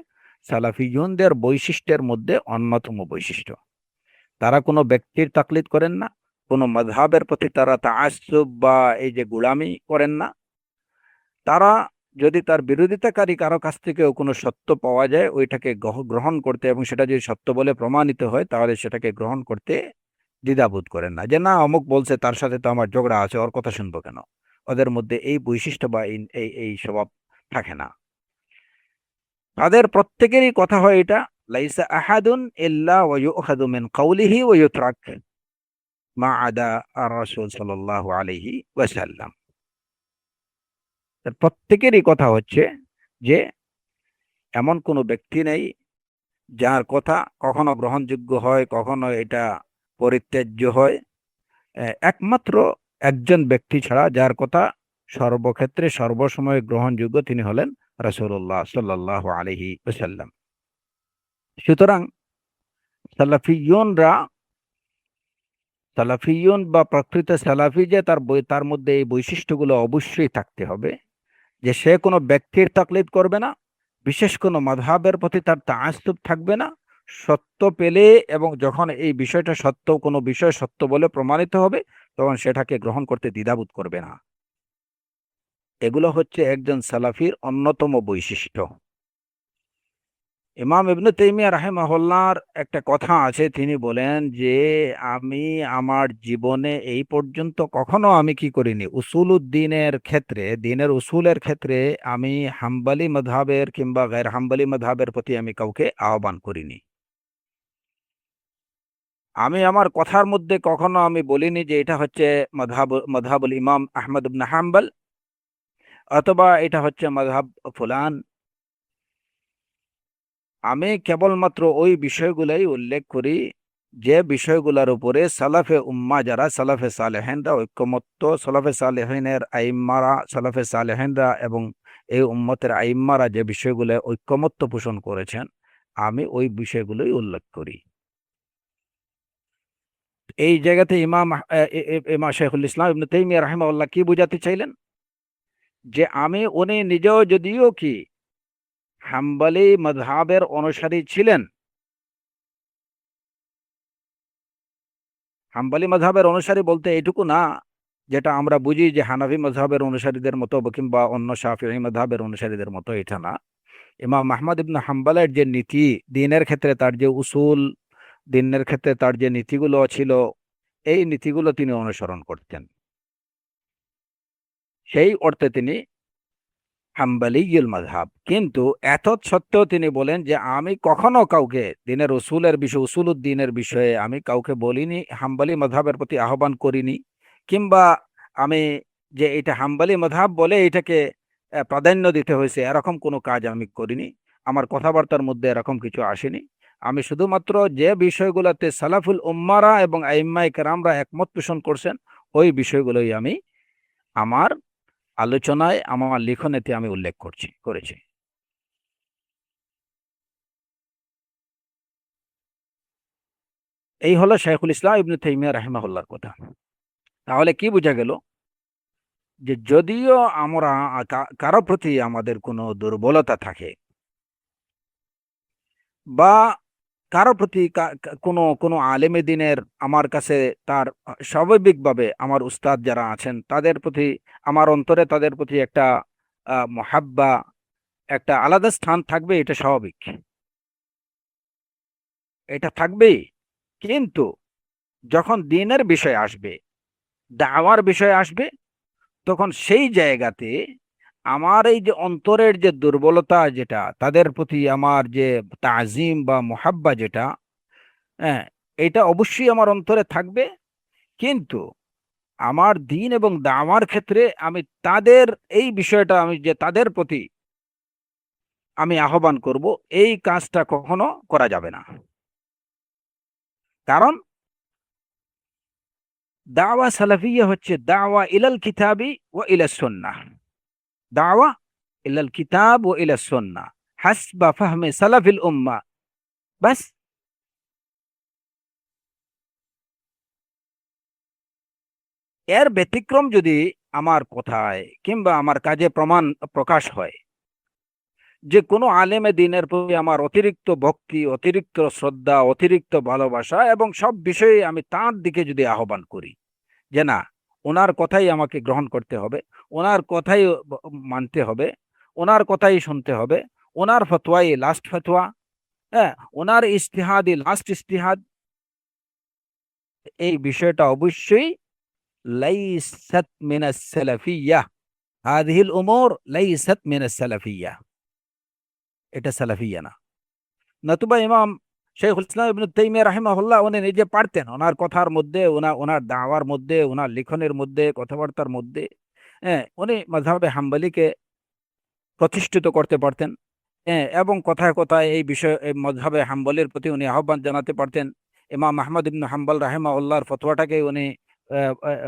সালাফিয়ুনদের বৈশিষ্ট্যের মধ্যে অন্যতম বৈশিষ্ট্য। তারা কোনো ব্যক্তির তাকলিদ করেন না, কোনো মাযহাবের প্রতি তারা তাআসসুব বা এই যে গোলামি করেন না। তারা যদি তার বিরোধিতাকারী কারো কাছ থেকেও কোনো সত্য পাওয়া যায়, ওইটাকে গ্রহণ করতে, এবং সেটা যদি সত্য বলে প্রমাণিত হয়, তাহলে সেটাকে গ্রহণ করতে দ্বিধাবোধ করেন না, যে না অমুক বলছে, তার সাথে তো আমার ঝগড়া আছে, ওর কথা শুনবো কেন। ওদের মধ্যে এই বৈশিষ্ট্য বা এই স্বভাব থাকে না। তাদের প্রত্যেকেরই কথা হয় এটা, লাইসা আহাদুন ইল্লা ওয়া ইউখাযু মিন কাওলিহি ওয়া ইউতরাক মা আদা আর রাসূল সাল্লাল্লাহু আলাইহি ওয়াসাল্লাম। প্রত্যেকেরই কথা হচ্ছে যে এমন কোনো ব্যক্তি নেই যার কথা কখনো গ্রহণযোগ্য হয়, কখনো এটা পরিত্যাজ্য হয়, একমাত্র একজন ব্যক্তি ছাড়া যার কথা সর্বক্ষেত্রে সর্বসময় গ্রহণযোগ্য, তিনি হলেন রাসূলুল্লাহ সাল্লাল্লাহু আলাইহি ওয়াসাল্লাম। সুতরাং সালাফিয়ুনরা, সালাফিয়ুন বা প্রকৃত সালাফি যে তার মধ্যে এই বৈশিষ্ট্যগুলো অবশ্যই থাকতে হবে, যে সে কোনো ব্যক্তির তাকলিদ করবে না, বিশেষ কোনো মাযহাবের প্রতি তার তাআসসুব থাকবে না। সত্য পেলে, এবং যখন এই বিষয়টা সত্য, কোনো বিষয় সত্য বলে প্রমাণিত হবে, তখন সেটাকে গ্রহণ করতে দ্বিধাবোধ করবে না। এগুলো হচ্ছে একজন সালাফির অন্যতম বৈশিষ্ট্য। ইমাম ইবনে তাইমিয়া রাহিমাহুল্লাহর একটা কথা আছে, তিনি বলেন যে আমি আমার জীবনে এই পর্যন্ত কখনো আমি কি করিনি, উসুলুদ্দিনের ক্ষেত্রে, দিনের উসুলের ক্ষেত্রে আমি হাম্বলি মাযহাবের কিংবা গায়র হাম্বলি মাযহাবের প্রতি আমি কাউকে আহ্বান করিনি। আমি আমার কথার মধ্যে কখনো আমি বলিনি যে এটা হচ্ছে মাযহাবুল ইমাম আহমদ ইবনে হাম্বল, অথবা এটা হচ্ছে মাযহাব ফুলান। আমি কেবলমাত্র ওই বিষয়গুলাই উল্লেখ করি যে বিষয়গুলোর উপরে সালাফে উম্মাহ, যারা সালাফে সালেহিনরা ঐক্যমত্য, সালাফে সালেহিনের আইম্মারা, সালাফে সালেহিনরা এবং এই উম্মতের আইম্মারা যে বিষয়গুলো ঐক্যমত্য পোষণ করেছেন, আমি ওই বিষয়গুলোই উল্লেখ করি। এই জায়গাতে ইমাম শেখুল ইসলাম ইবনে তাইমিয়া রাহিমাহুল্লাহ কি বুঝাতে চাইলেন, যে উনি নিজেও যদিও কি হাম্বলি মাযহাবের অনুসারী ছিলেন, হাম্বলি মাযহাবের অনুসারী বলতে এইটুকু না যেটা আমরা বুঝি যে হানাফি মাযহাবের অনুসারীদের মতো কিংবা অন্য শাফিঈ মাযহাবের অনুসারীদের মতো, এটা না। ইমাম আহমদ ইবনে হাম্বলের যে নীতি, দ্বীনের ক্ষেত্রে তার যে উসুল, দ্বীনের ক্ষেত্রে তার যে নীতিগুলো ছিল, এই নীতিগুলো তিনি অনুসরণ করতেন। সেই অর্থে তিনি হাম্বলিয়ুল মাযহাব। কিন্তু এত সত্ত্বেও তিনি বলেন যে আমি কখনো কাউকে দ্বীনের উসুলের বিষয়, উসুলুদ্দীনের বিষয়ে আমি কাউকে বলিনি, হাম্বলি মাযহাবের প্রতি আহ্বান করিনি, কিংবা আমি যে এটা হাম্বলি মাযহাব বলে এটাকে প্রাধান্য দিতে হয়েছে এরকম কোনো কাজ আমি করিনি। আমার কথাবার্তার মধ্যে এরকম কিছু আসেনি। আমি শুধুমাত্র যে বিষয়গুলোতে সালাফুল উম্মারা এবং আইম্মায়ে কেরামরা একমত পোষণ করছেন, ওই বিষয়গুলোই আমি আমার আলোচনায়, আমার লিখনেতে আমি উল্লেখ করেছি। এই হলো শাইখুল ইসলাম ইবনে তাইমিয়া রাহিমাহুল্লাহর কথা। তাহলে কি বোঝা গেল, যে যদিও আমরা কারো প্রতি আমাদের কোনো দুর্বলতা থাকে, বা কারো প্রতি কোনো কোনো আলেমে দ্বীনের আমার কাছে তার স্বাভাবিকভাবে আমার উস্তাদ যারা আছেন তাদের প্রতি আমার অন্তরে তাদের প্রতি একটা মহাব্বা, একটা আলাদা স্থান থাকবে, এটা স্বাভাবিক, এটা থাকবেই। কিন্তু যখন দ্বীনের বিষয় আসবে, দাওয়ার বিষয় আসবে, তখন সেই জায়গাতে আমার এই যে অন্তরের যে দুর্বলতা, যেটা তাদের প্রতি আমার যে তাজিম বা মোহাব্বা যেটা, হ্যাঁ, এটা অবশ্যই আমার অন্তরে থাকবে। কিন্তু আমার দ্বীন এবং দাওয়ার ক্ষেত্রে আমি তাদের এই বিষয়টা, আমি যে তাদের প্রতি আমি আহ্বান করব, এই কাজটা কখনো করা যাবে না। কারণ দাওয়া সালাফিয়া হচ্ছে দাওয়া ইলাল কিতাবি ওয়া ইলাস সুন্নাহ, দাওয়া ইলাল কিতাব ও ইলাস সুন্নাহ হাসবা ফাহমে সালাফিল উম্মাহ। বাস। এর ব্যতিক্রম যদি আমার কথায় কিংবা আমার কাজে প্রকাশ হয়, যে কোনো আলেমে দ্বীনের প্রতি আমার অতিরিক্ত ভক্তি, অতিরিক্ত শ্রদ্ধা, অতিরিক্ত ভালোবাসা, এবং সব বিষয়ে আমি তার দিকে যদি আহ্বান করি যে না, ওনার কথাই আমাকে গ্রহণ করতে হবে, ওনার কথাই মানতে হবে, ওনার কথাই শুনতে হবে, ওনার ফতোয়াই লাস্ট ফতোয়া, হ্যাঁ, ওনার ইজতিহাদই লাস্ট ইজতিহাদ, এই বিষয়টা অবশ্যই লাইসাত মিনাস সালাফিয়্যাহ, হাযিহিল উমুর লাইসাত মিনাস সালাফিয়্যাহ, এটা সালাফিয়া না। নতুবা ইমাম শাইখুল ইসলাম ইবনে তাইমিয়া রাহিমাহুল্লাহ উনি নিজে পারতেন ওনার কথার মধ্যে, ওনার দাওয়ার মধ্যে, ওনার লিখনের মধ্যে, কথাবার্তার মধ্যে, হ্যাঁ, উনি মাযহাবে হাম্বলিকে প্রতিষ্ঠিত করতে পারতেন, হ্যাঁ, এবং কথায় কথায় এই বিষয়ে এই মাযহাবে হাম্বলির প্রতি উনি আহ্বান জানাতে পারতেন। ইমাম আহমদ ইবনে হাম্বল রাহিমাহুল্লাহর ফতোয়াটাকে উনি আহ, আহ,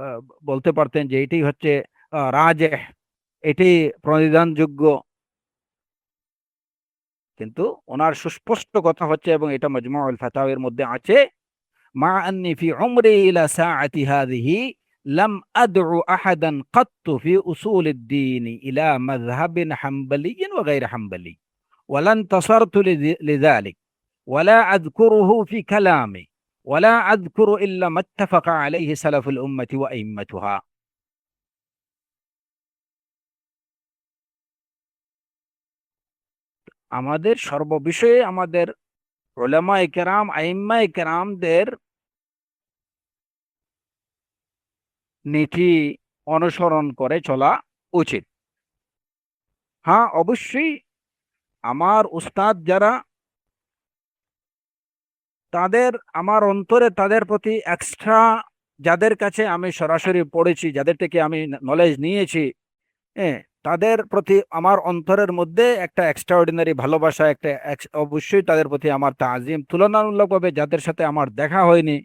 আহ, বলতে পারতেন যে এটাই হচ্ছে রাজেহ, এটি প্রণিধানযোগ্য। কিন্তু ওনার সুস্পষ্ট কথা হচ্ছে, এবং এটা মাজমুউল ফাতাওয়ার মধ্যে আছে, মা আন্নি ফি উমরি ইলা সাআতি হাযিহি লাম আদউ আহাদান কাত্তু ফি উসুলিদ্দীন ইলা মাযহাবিন হাম্বলিয়্যিন ওয়া গায়রি হাম্বলি ওয়ালা ইনতাসারতু লিযালিক ওয়ালা আযকুরুহু ফি কালামি ওয়ালা আযকুরু ইল্লা মাত্তাফাকা আলাইহি সালাফুল উম্মতি ওয়া আইম্মাতুহা। আমাদের সর্ববিষয়ে আমাদের উলামায়ে কেরাম, আইম্মায়ে কেরামদের নীতি অনুসরণ করে চলা উচিত। হ্যাঁ, অবশ্যই আমার উস্তাদ যারা, তাদের আমার অন্তরে তাদের প্রতি এক্সট্রা, যাদের কাছে আমি সরাসরি পড়েছি, যাদের থেকে আমি নলেজ নিয়েছি, হ্যাঁ, তাদের প্রতি আমার অন্তরের মধ্যে একটা এক্সট্রা অর্ডিনারি ভালোবাসা, একটা অবশ্যই তাদের প্রতি আমার তাজিম। তুলনামূলকভাবে যাদের সাথে আমার দেখা হয়নি,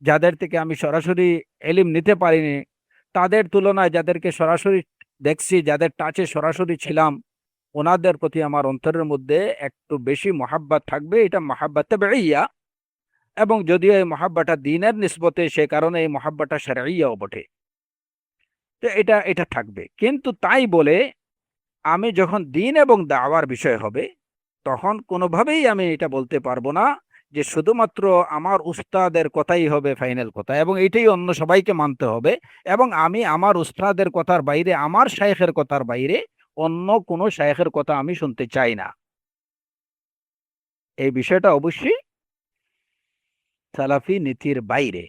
যাদের থেকে আমি সরাসরি এলিম নিতে পারিনি, তাদের তুলনায় যাদেরকে সরাসরি দেখছি, যাদের টাচে সরাসরি ছিলাম, ওনাদের প্রতি আমার অন্তরের মধ্যে একটু বেশি মহাব্বত থাকবে। এটা মহাব্বত তাবেইয়া, এবং যদিও এই মহাব্বাটা দিনের নিসবতে, সে কারণে এই মহাব্বাটা শারঈয়াও বটে। তো এটা এটা থাকবে, কিন্তু তাই বলে আমি যখন দিন এবং দাওয়ার বিষয় হবে, তখন কোনোভাবেই আমি এটা বলতে পারবো না যে শুধুমাত্র আমার উস্তাদের কথাই হবে ফাইনাল কথা এবং এটাই অন্য সবাইকে মানতে হবে, এবং আমি আমার উস্তাদের কথার বাইরে, আমার শায়েখের কথার বাইরে অন্য কোনো শায়েখের কথা আমি শুনতে চাই না। এই বিষয়টা অবশ্যই সালাফি নীতির বাইরে।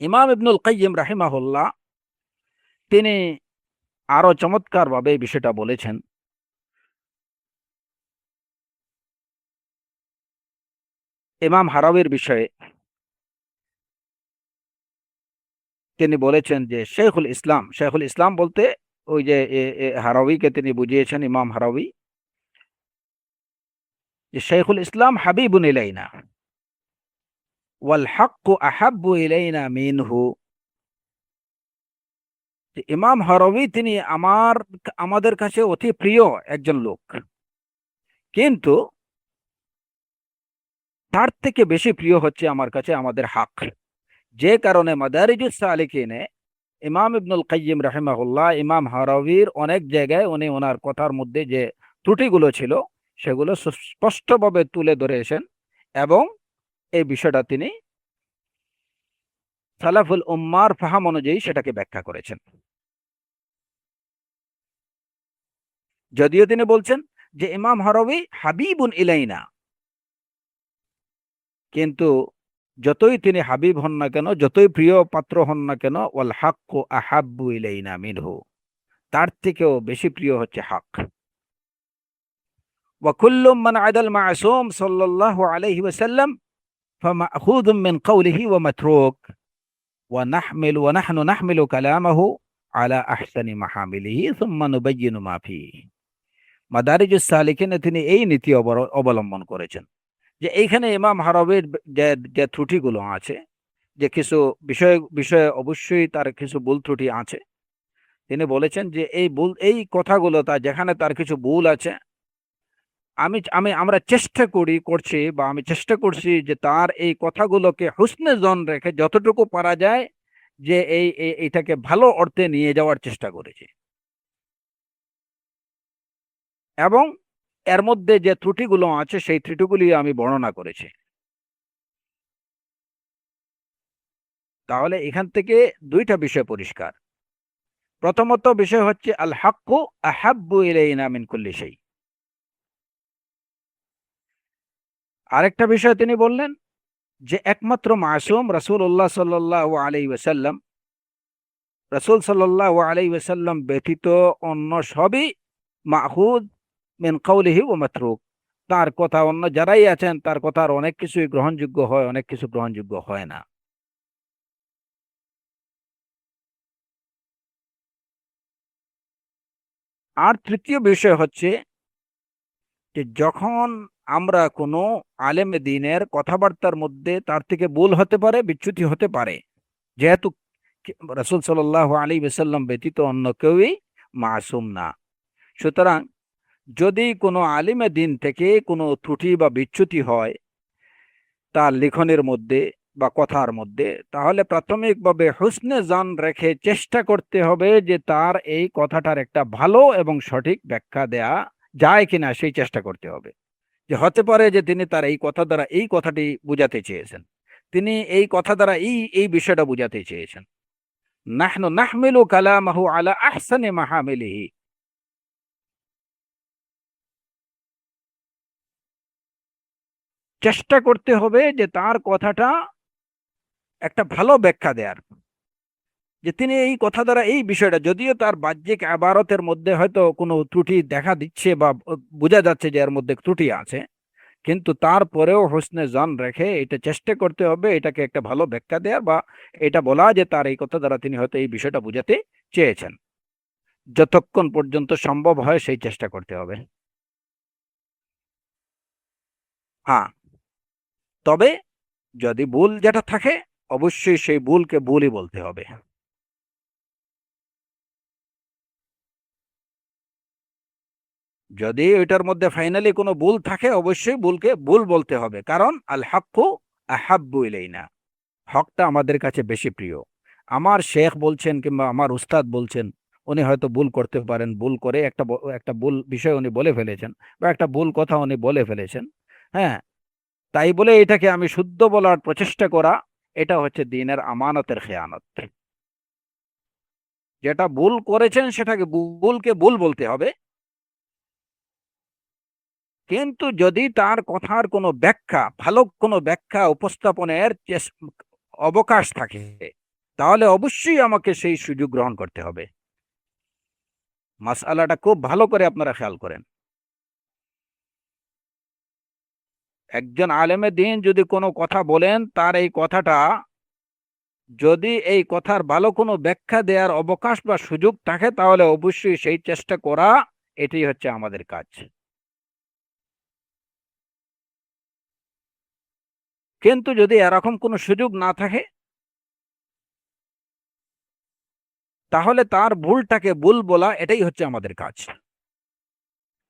ইমাম ইবনুল কাইয়িম রাহিমাহুল্লাহ তিনি আরো চমৎকার ভাবে এই বিষয়টা বলেছেন। ইমাম হারাবির বিষয়ে তিনি বলেছেন যে শেখুল ইসলাম, শেখুল ইসলাম বলতে ওই যে হারাবিকে তিনি বুঝিয়েছেন, ইমাম হারাবি, যে শেখুল ইসলাম হাবিবুন ইলাইনা ওয়াল হাক্কু আহাব্বু ইলাইনা মিনহু। ইমাম হারাবি তিনি আমাদের কাছে অতি প্রিয় একজন লোক, কিন্তু তার থেকে বেশি প্রিয় হচ্ছে আমার কাছে আমাদের হক। যে কারণে মাদারিজুস সালিকিনে ইমাম ইবনুল কাইয়িম রাহিমাহুল্লাহ ইমাম হারাবির অনেক জায়গায় উনি ওনার কথার মধ্যে যে ত্রুটিগুলো ছিল সেগুলো স্পষ্টভাবে তুলে ধরেছেন, এবং এই বিষয়টা তিনি সালাফুল উম্মার ফাহাম অনুযায়ী সেটাকে ব্যাখ্যা করেছেন। যদিও তিনি বলছেন যে ইমাম হারাবি হাবিবুন ইলাইনা, কিন্তু যতই তিনি হাবিব হন না কেন, যতই প্রিয় পাত্র হন না কেন, ওয়াল হাক্কু আহাব্বু ইলাইনা মিনহু, তার থেকেও বেশি প্রিয় হচ্ছে হক। ওয়া কুল্লু মান আদাল মাসুম সাল্লাল্লাহু আলাইহি ওয়াসাল্লাম ফামাখুযুম মিন কওলিহি ওয়া মাতরুক ওয়া নাহনু নাহমিলু কালামাহু আলা আহসানি মাহামিলিহি সুম্মা নুবায়্যিনু মা ফিহি। মাদারিজুস সালিকিনে তিনি এই নীতি অবলম্বন করেছেন যে এইখানে ইমাম হারাবির যে যে ত্রুটিগুলো আছে, যে কিছু বিষয়ে অবশ্যই তার কিছু ভুল ত্রুটি আছে। তিনি বলেছেন যে এই কথাগুলো যেখানে তার কিছু ভুল আছে, আমরা আমি চেষ্টা করছি যে তার এই কথাগুলোকে হুসনে জন রেখে যতটুকু পারা যায় যে এইটাকে ভালো অর্থে নিয়ে যাওয়ার চেষ্টা করেছি, এবং এর মধ্যে যে ত্রুটিগুলো আছে সেই ত্রুটিগুলি আমি বর্ণনা করেছি। তাহলে এখান থেকে দুইটা বিষয় পরিষ্কার। প্রথমত বিষয় হচ্ছে আল হাক্কু আহাব্বু ইলাইনা মিন কুল্লি শাই। আরেকটা বিষয় তিনি বললেন যে একমাত্র মাসুম রাসূলুল্লাহ সাল্লাল্লাহু আলাইহি ওয়াসাল্লাম, রাসূল সাল্লাল্লাহু আলাইহি ওয়াসাল্লাম ব্যতীত অন্য সবই মাখুদ মিন কওলিহি ওয়া মাতরুক। তার কথা অন্য যারাই আছেন তার কথার অনেক কিছুই গ্রহণযোগ্য হয়, অনেক কিছু গ্রহণযোগ্য হয় না। আর তৃতীয় বিষয় হচ্ছে যে যখন আমরা কোনো আলেমে দ্বীনের কথাবার্তার মধ্যে তার থেকে ভুল হতে পারে, বিচ্যুতি হতে পারে, যেহেতু রাসূল সাল্লাল্লাহু আলাইহি ওয়াসাল্লাম ব্যতীত অন্য কেউই মাসুম না। সুতরাং যদি কোনো আলিমে দ্বীন থেকে কোনো ত্রুটি বা বিচ্যুতি হয় তার লিখনের মধ্যে বা কথার মধ্যে, তাহলে প্রাথমিকভাবে হুসনে জান রেখে চেষ্টা করতে হবে যে তার এই কথাটার একটা ভালো এবং সঠিক ব্যাখ্যা দেয়া যায় কিনা সেই চেষ্টা করতে হবে। যে হতে পারে যে তিনি তার এই কথা দ্বারা এই কথাটি বুঝাতে চেয়েছেন, তিনি এই কথা দ্বারা এই বিষয়টা বুঝাতে চেয়েছেন। নাহনু নাহমিলু কালামাহু আলা আহসানি মাহামিলিহি। চেষ্টা করতে হবে যে তার কথাটা একটা ভালো ব্যাখ্যা দেয়ার, যে তিনি এই কথা দ্বারা এই বিষয়টা, যদিও তার বাহ্যিক আবারতের মধ্যে হয়তো কোনো ত্রুটি দেখা দিচ্ছে বা বোঝা যাচ্ছে যে এর মধ্যে ত্রুটি আছে, কিন্তু তারপরেও হোসনে জন রেখে এটা চেষ্টা করতে হবে এটাকে একটা ভালো ব্যাখ্যা দেওয়ার, বা এটা বলা যে তার এই কথা দ্বারা তিনি হয়তো এই বিষয়টা বুঝাতে চেয়েছেন। যতক্ষণ পর্যন্ত সম্ভব হয় সেই চেষ্টা করতে হবে। হ্যাঁ, তবে যদি ভুল যেটা থাকে অবশ্যই সেই ভুলকে ভুলই বলতে হবে। যদি ওইটার মধ্যে ফাইনালি কোনো ভুল থাকে অবশ্যই ভুলকে ভুল বলতে হবে, কারণ আল হাক্কু আহাব্বু ইলাইনা, হকটা আমাদের কাছে বেশি প্রিয়। আমার শেখ বলছেন কিংবা আমার উস্তাদ বলছেন, উনি হয়তো ভুল করতে পারেন, ভুল করে একটা ভুল বিষয় উনি বলে ফেলেছেন বা একটা ভুল কথা উনি বলে ফেলেছেন। হ্যাঁ, তাই বলে এটাকে আমি শুদ্ধ বলার প্রচেষ্টা করা, এটা হচ্ছে দ্বীনের আমানতের খেয়ানত। যেটা ভুল করেছেন সেটাকে ভুলকে ভুল বলতে হবে, কিন্তু যদি তার কথার কোনো ব্যাখ্যা, ভালো কোনো ব্যাখ্যা উপস্থাপনের অবকাশ থাকে, তাহলে অবশ্যই আমাকে সেই সুযোগ গ্রহণ করতে হবে। মাসআলাটা খুব ভালো করে আপনারা খেয়াল করেন। একজন আলেমে দ্বীন যদি কোনো কথা বলেন, তার এই কথাটা যদি এই কথার ভালো কোনো ব্যাখ্যা দেওয়ার অবকাশ বা সুযোগ থাকে, তাহলে অবশ্যই সেই চেষ্টা করা, এটাই হচ্ছে আমাদের কাজ। কিন্তু যদি এরকম কোনো সুযোগ না থাকে, তাহলে তার ভুলটাকে ভুল বলা, এটাই হচ্ছে আমাদের কাজ।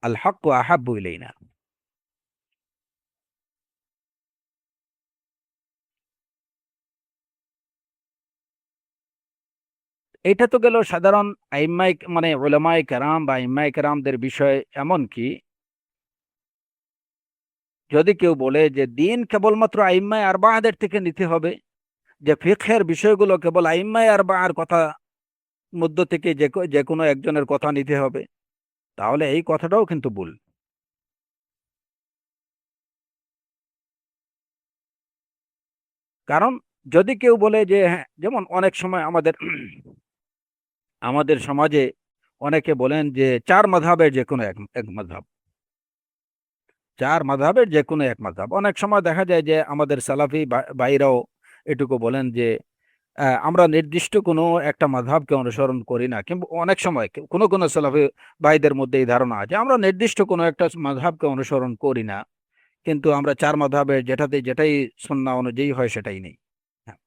আল হাক্কু আহাব্বু ইলাইনা। এটা তো গেল সাধারণ আইম্মাই মানে উলামায়ে কেরাম বা আইম্মায়ে কেরামদের বিষয়। এমন কি যদি কেউ বলে যে দিন কেবলমাত্র আইম্মায়ে আরবাদের থেকে নিতে হবে, যে ফিকহের বিষয়গুলো কেবল আইম্মায়ে আরবার কথা মধ্য থেকে যে কোনো একজনের কথা নিতে হবে, তাহলে এই কথাটাও কিন্তু ভুল। কারণ যদি কেউ বলে যে হ্যাঁ, যেমন অনেক সময় আমাদের আমাদের সমাজে অনেকে বলেন যে চার মাযহাবের যে কোনো এক এক মাযহাব, চার মাযহাবের যে কোনো এক মাযহাব। অনেক সময় দেখা যায় যে আমাদের সালাফি ভাইরাও এটুকু বলেন যে আমরা নির্দিষ্ট কোনো একটা মাযহাবকে অনুসরণ করি না, কিংবা অনেক সময় কোনো সালাফি ভাইদের মধ্যে এই ধারণা আছে আমরা নির্দিষ্ট কোনো একটা মাযহাবকে অনুসরণ করি না, কিন্তু আমরা চার মাযহাবের যেটাই সুন্নাহ অনুযায়ী হয় সেটাই নেই। হ্যাঁ,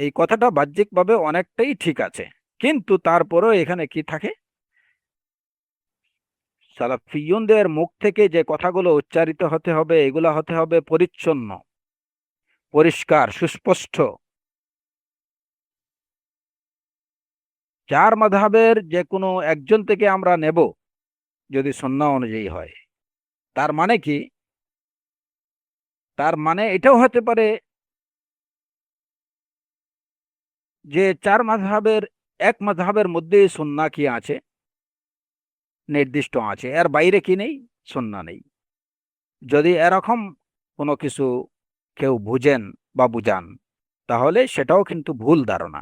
এই কথাটা বাহ্যিকভাবে অনেকটাই ঠিক আছে, কিন্তু তারপরেও এখানে কি থাকে, সালাফিয়ুনদের মুখ থেকে যে কথাগুলো উচ্চারিত হতে হবে, এগুলো হতে হবে পরিচ্ছন্ন, পরিষ্কার, সুস্পষ্ট। চার মাযহাবের যে কোনো একজন থেকে আমরা নেব, যদি সুন্নাহ অনুযায়ী হয়, তার মানে কি, তার মানে এটাও হতে পারে যে চার মাযহাবের এক মাযহাবের মধ্যেই সুন্নাহ কি আছে, নির্দিষ্ট আছে, এর বাইরে কি নেই, সুন্নাহ নেই। যদি এরকম কোনো কিছু কেউ বুঝেন বা বুঝান, তাহলে সেটাও কিন্তু ভুল ধারণা।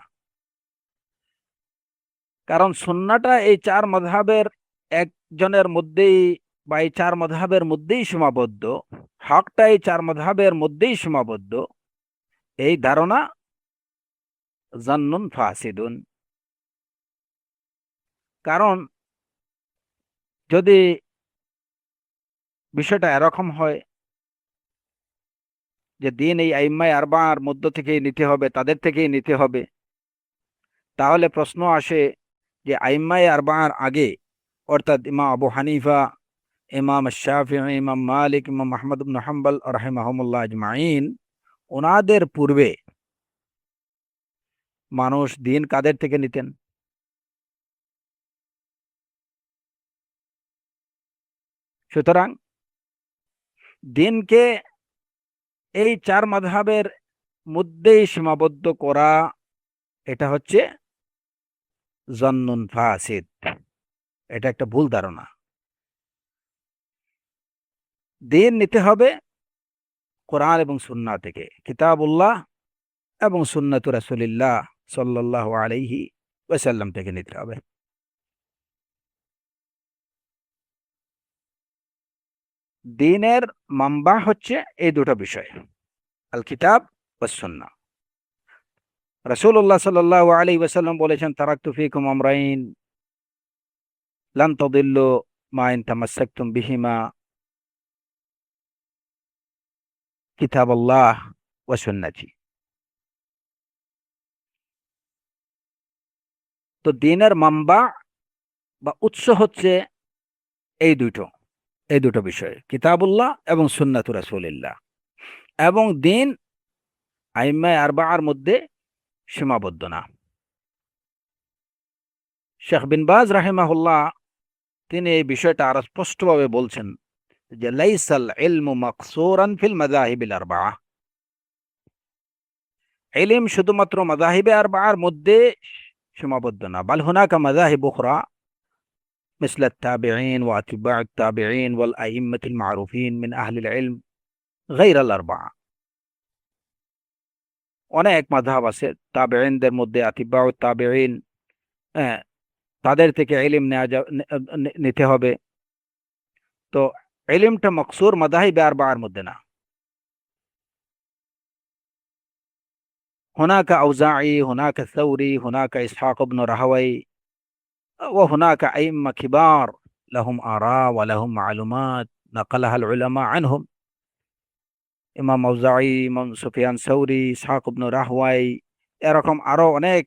কারণ সুন্নাহটা এই চার মাযহাবের একজনের মধ্যেই বা এই চার মাযহাবের মধ্যেই সীমাবদ্ধ, হকটা এই চার মাযহাবের মধ্যেই সীমাবদ্ধ, এই ধারণা জান্নুন ফাসিদুন। কারণ যদি বিষয়টা এরকম হয় যে দিন এই আইম্মায়ে আরবার মধ্য থেকেই নিতে হবে, তাদের থেকেই নিতে হবে, তাহলে প্রশ্ন আসে যে আইম্মায়ে আরবার আগে, অর্থাৎ ইমাম আবু হানিফা, ইমাম শাফিঈ, ইমাম মালিক, ইমাম আহমদ ইবনে হাম্বল রাহিমাহুমুল্লাহ আজমাইন, ওনাদের পূর্বে মানুষ দিন কাদের থেকে নিতেন? সুতরাং দিনকে এই চার মাযহাবের মধ্যেই সীমাবদ্ধ করা, এটা হচ্ছে জন্নুন ফাসিদ, এটা একটা ভুল ধারণা। দিন নিতে হবে কোরআন এবং সুন্নাহ থেকে, কিতাবুল্লাহ এবং সুন্নাতু রাসূলিল্লাহ সাল্লাল্লাহু আলাইহি ওয়াসাল্লাম থেকে নিতে হবে। দ্বীনের মানবা হচ্ছে এই দুটো বিষয়, আল কিতাব ওয়াস সুন্নাহ। রাসূলুল্লাহ সাল্লাল্লাহু আলাইহি ওয়াসাল্লাম বলেছেন, তারাকতু ফীকুম আমরাইন লান তাদিল্লু মা ইন তামাসসাকতুম বিহিমা, কিতাবাল্লাহ ওয়া সুন্নতি। তো দ্বীনের মানবা বা উৎস হচ্ছে এই দুটো, এই দুটো বিষয়, কিতাবুল্লাহ এবং সুন্নাতু রাসূলিল্লাহ। এবং দিন আইম্মায়ে আরবাআর মধ্যে সীমাবদ্ধ না। শেখ বিন বাজ রাহিমাহুল্লাহ তিনি এই বিষয়টা আরো স্পষ্টভাবে বলছেন যে লাইসাল ইলমু মাকসুরান ফিল মাযাহিবিল আরবাআ, ইলম শুধুমাত্র মাযাহিবে আরবাআর মধ্যে সীমাবদ্ধ না, বাল হুনাকা মাযাহিব উখরা مثل التابعين واتباع التابعين والأئمة المعروفين من أهل العلم غير الأربعة। অনেক মাযহাব আছে তাবেঈনদের মধ্যে, আতিবাউ তাবেঈন, হ্যাঁ, তাদের থেকে ইলম নিতে হবে। তো ইলমটা মকসুর মাযহাব আরবাআর মধ্যে না। হুনাকা আউজাঈ, হুনাকা সাউরি, হুনাকা ইসহাক ইবনে রাহওয়াই, ওয়া হুনাকা আইম্মা কিবার লাহুম আরা ওয়া লাহুম মালুমাত নাকালাহা আল উলামা আনহুম। ইমাম আউজাঈ, ইমাম সুফিয়ান সাউরি, ইসহাক ইবনে রাহওয়াই, এরকম আরো অনেক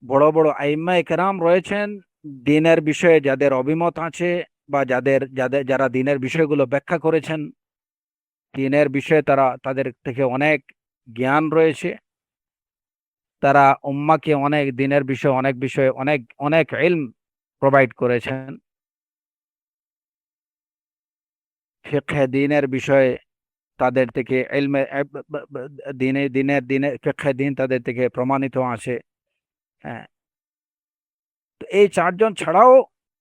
বড় বড় আইম্মায়ে কেরাম রয়েছেন দ্বীনের বিষয়ে যাদের অভিমত আছে, বা যারা দ্বীনের বিষয়গুলো ব্যাখ্যা করেছেন, দ্বীনের বিষয়ে তাদের থেকে অনেক জ্ঞান রয়েছে, তারা উম্মাহকে অনেক দ্বীনের বিষয়ে অনেক অনেক ইলম প্রোভাইড করেছেন। ফিকহে দ্বীনের বিষয়ে তাদের থেকে ইলমে দ্বীনের ফিকহে দ্বীন তাদের থেকে প্রমাণিত আছে। হ্যাঁ, তো এই চারজন ছাড়াও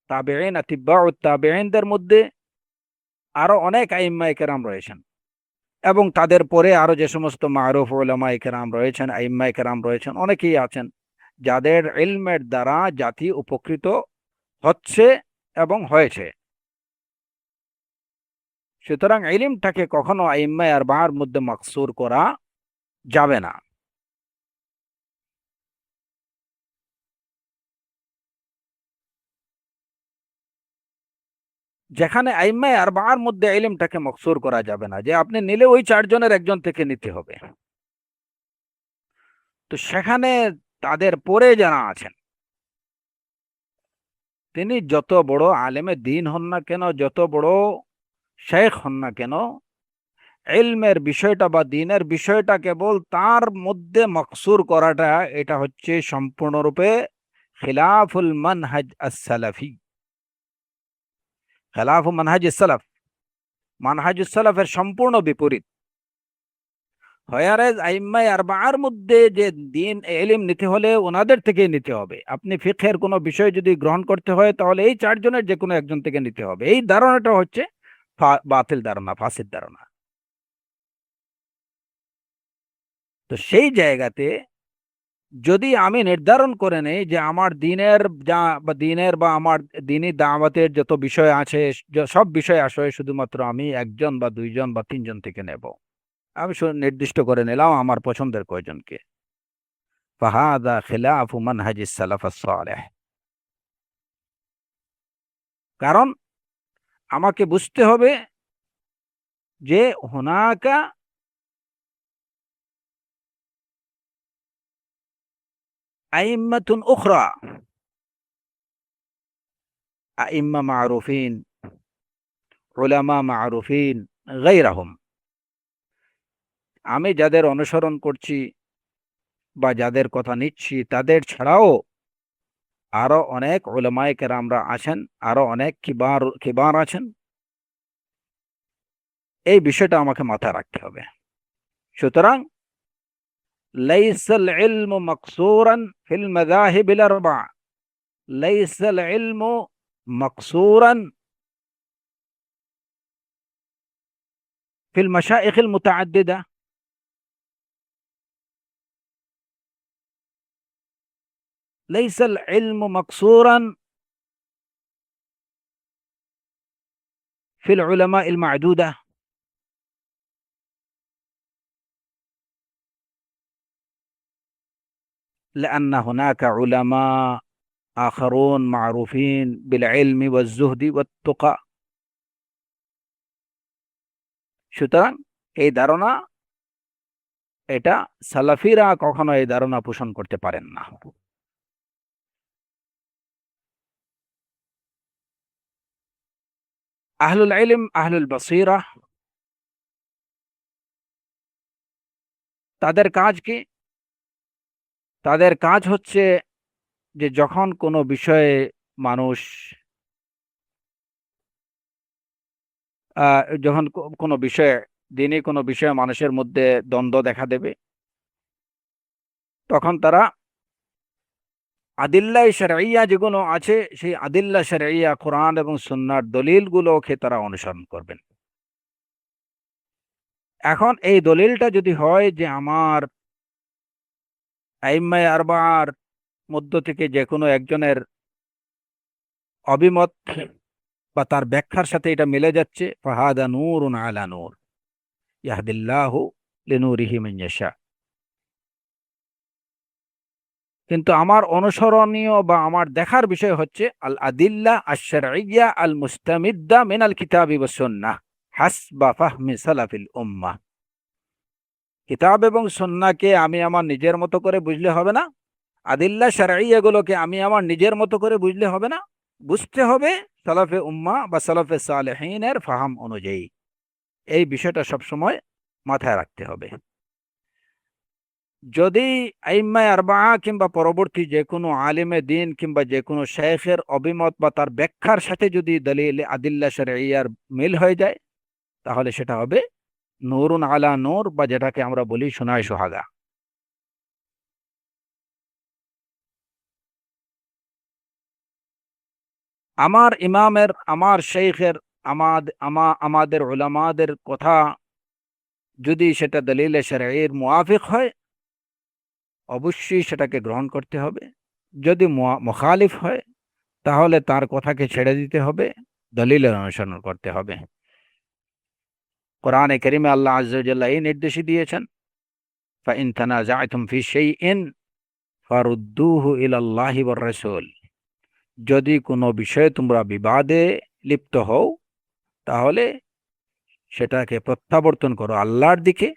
তাবেঈন, আতিবাউ তাবেঈনদের মধ্যে আরো অনেক আইম্মায়ে কেরাম রয়েছেন, এবং তাদের পরে আরো যে সমস্ত মারুফ উলামায়ে কেরাম রয়েছেন, আইম্মায়ে কেরাম রয়েছেন, অনেকেই আছেন যাদের ইলমের দ্বারা জাতি উপকৃত হচ্ছে এবং হয়েছে। সুতরাং ইলমটাকে কখনো আইম্মায়ে আরবাআর মধ্যে মাকসুর করা যাবে না। যেখানে আইম্মায়ে আরবাআর মধ্যে ইলমটাকে মাকসুর করা যাবে না, যে আপনি নিলে ওই চারজনের একজন থেকে নিতে হবে, তো সেখানে তাদের পরে যারা আছেন, তিনি যত বড় আলেমে দ্বীন হন না কেন, যত বড় শেখ হন না কেন, ইলমের বিষয়টা বা দ্বীনের বিষয়টা কেবল তার মধ্যে মকসুর করাটা, এটা হচ্ছে সম্পূর্ণরূপে খিলাফুল মানহাজ আস-সালাফি, খিলাফু মানহাজ সালাফ, মানহাজ সালাফের সম্পূর্ণ বিপরীত। হয়ারেজ আইম্মায়ে আরবাআর মধ্যে যে দ্বীন ইলম নিতে হলে ওনাদের থেকে নিতে হবে। আপনি ফিকহের কোনো বিষয় যদি গ্রহণ করতে হয় তাহলে এই চারজনের যে কোনো একজন থেকে নিতে হবে। এই ধারণাটা হচ্ছে বাতিল ধারণা, ফাসিদ ধারণা। তো সেই জায়গাতে যদি আমি নির্ধারণ করে নেই যে আমার দ্বীনের বা আমার দ্বীনি দাওয়াতের যত বিষয় আছে, সব বিষয় আসলে শুধুমাত্র আমি একজন বা দুইজন বা তিনজন থেকে নেব, আমি নির্দিষ্ট করে নিলাম আমার পছন্দের কয়জনকে, ফাহাদা খিলাফু মানহাজিস সালাফাস সালেহ। কারণ আমাকে বুঝতে হবে যে হুনাকা আইম্মাতুন উখরা, আইম্মা মারুফিন, উলামা মারুফিন গায়রাহুম। আমি যাদের অনুসরণ করছি বা যাদের কথা নিচ্ছি তাদের ছাড়াও আরো অনেক উলামায়ে কেরামরা আছেন, আরো অনেক কিবার কিবার আছেন। এই বিষয়টা আমাকে মাথায় রাখতে হবে। সুতরাং লাইসাল ইলমু মাকসুরান ফিল মাযাহিবিল আরবা'a, লাইসাল ইলমু মাকসুরান ফিল মাশাইখিল মুতাআদ্দিদা, লাইসাল ইলমু মাকসুরান ফিল উলামাইল মা'দুদা। لأن هناك علماء آخرون معروفين بالعلم والزهد والتقى। সুতরাং এই ধারণা, এটা সালাফিরা কখনো এই ধারণা পোষণ করতে পারেন না। আহলুল ইলম, আহলুল বসীরা, তাদের কাজ কি? তাদের কাজ হচ্ছে যে যখন কোনো বিষয়ে মানুষ যখন কোনো বিষয়ে, দিনই কোনো বিষয়ে মানুষের মধ্যে দ্বন্দ্ব দেখা দেবে, তখন তারা আদিল্লা শরঈয়া যেগুলো আছে, সেই আদিল্লা শরঈয়া কোরআন এবং সুন্নাহর দলিলগুলোকে তারা অনুসরণ করবেন। এখন এই দলিলটা যদি হয় যে আমার আইম্মায়ে আরবা'র মধ্য থেকে যে কোনো একজনের অভিমত বা তার ব্যাখ্যার সাথে এটা মিলে যাচ্ছে, ফাহাদা নূরুন আলা নূর ইয়াহদিল্লাহু লিনূরিহি মান ইয়াশা। কিন্তু আমার অনুসরণীয় বা আমার দেখার বিষয় হচ্ছে আল আদিল্লা আশ-শারঈয়্যা আল মুস্তামিদ্দা মিনাল কিতাবি ওয়াস সুন্নাহ হাসবা ফাহমি সালাফিল উম্মাহ। কিতাব এবং সুন্নাহকে আমি আমার নিজের মতো করে বুঝলে হবে না, আদিল্লা শারঈয়্যা গুলোকে আমি আমার নিজের মতো করে বুঝলে হবে না, বুঝতে হবে সালাফে উম্মাহ বা সালাফে সালেহিনের ফাহাম অনুযায়ী। এই বিষয়টা সবসময় মাথায় রাখতে হবে। যদি আইম্মায়ে আরবাআ কিংবা পরবর্তী যে কোনো আলিমে দিন কিংবা যে কোনো শেখের অভিমত বা তার ব্যাখ্যার সাথে যদি দলিল আদিল্লা শরঈয়ার মিল হয়ে যায়, তাহলে সেটা হবে নূরুন আলা নূর, বা যেটাকে আমরা বলি সোনায় সোহাগা। আমার ইমামের, আমার শেখের, আমাদের উলামাদের কথা যদি সেটা দলিলে শরঈর মুআফিক হয়, অবশ্যই সেটাকে গ্রহণ করতে হবে। যদি মুখালিফ হয়, তাহলে তার কথাকে ছেড়ে দিতে হবে, দলিলের অনুসরণ করতে হবে। কোরআনে কারিমে আল্লাহ আযজা ওয়া জাল্লা এই নির্দেশই দিয়েছেন, ফাইন তানাযা'তুম ফি শাইইন ফারুদ্দুহু ইলাল্লাহি ওয়ার রাসূল। যদি কোনো বিষয়ে তোমরা বিবাদে লিপ্ত হও, তাহলে সেটাকে প্রত্যাবর্তন করো আল্লাহর দিকে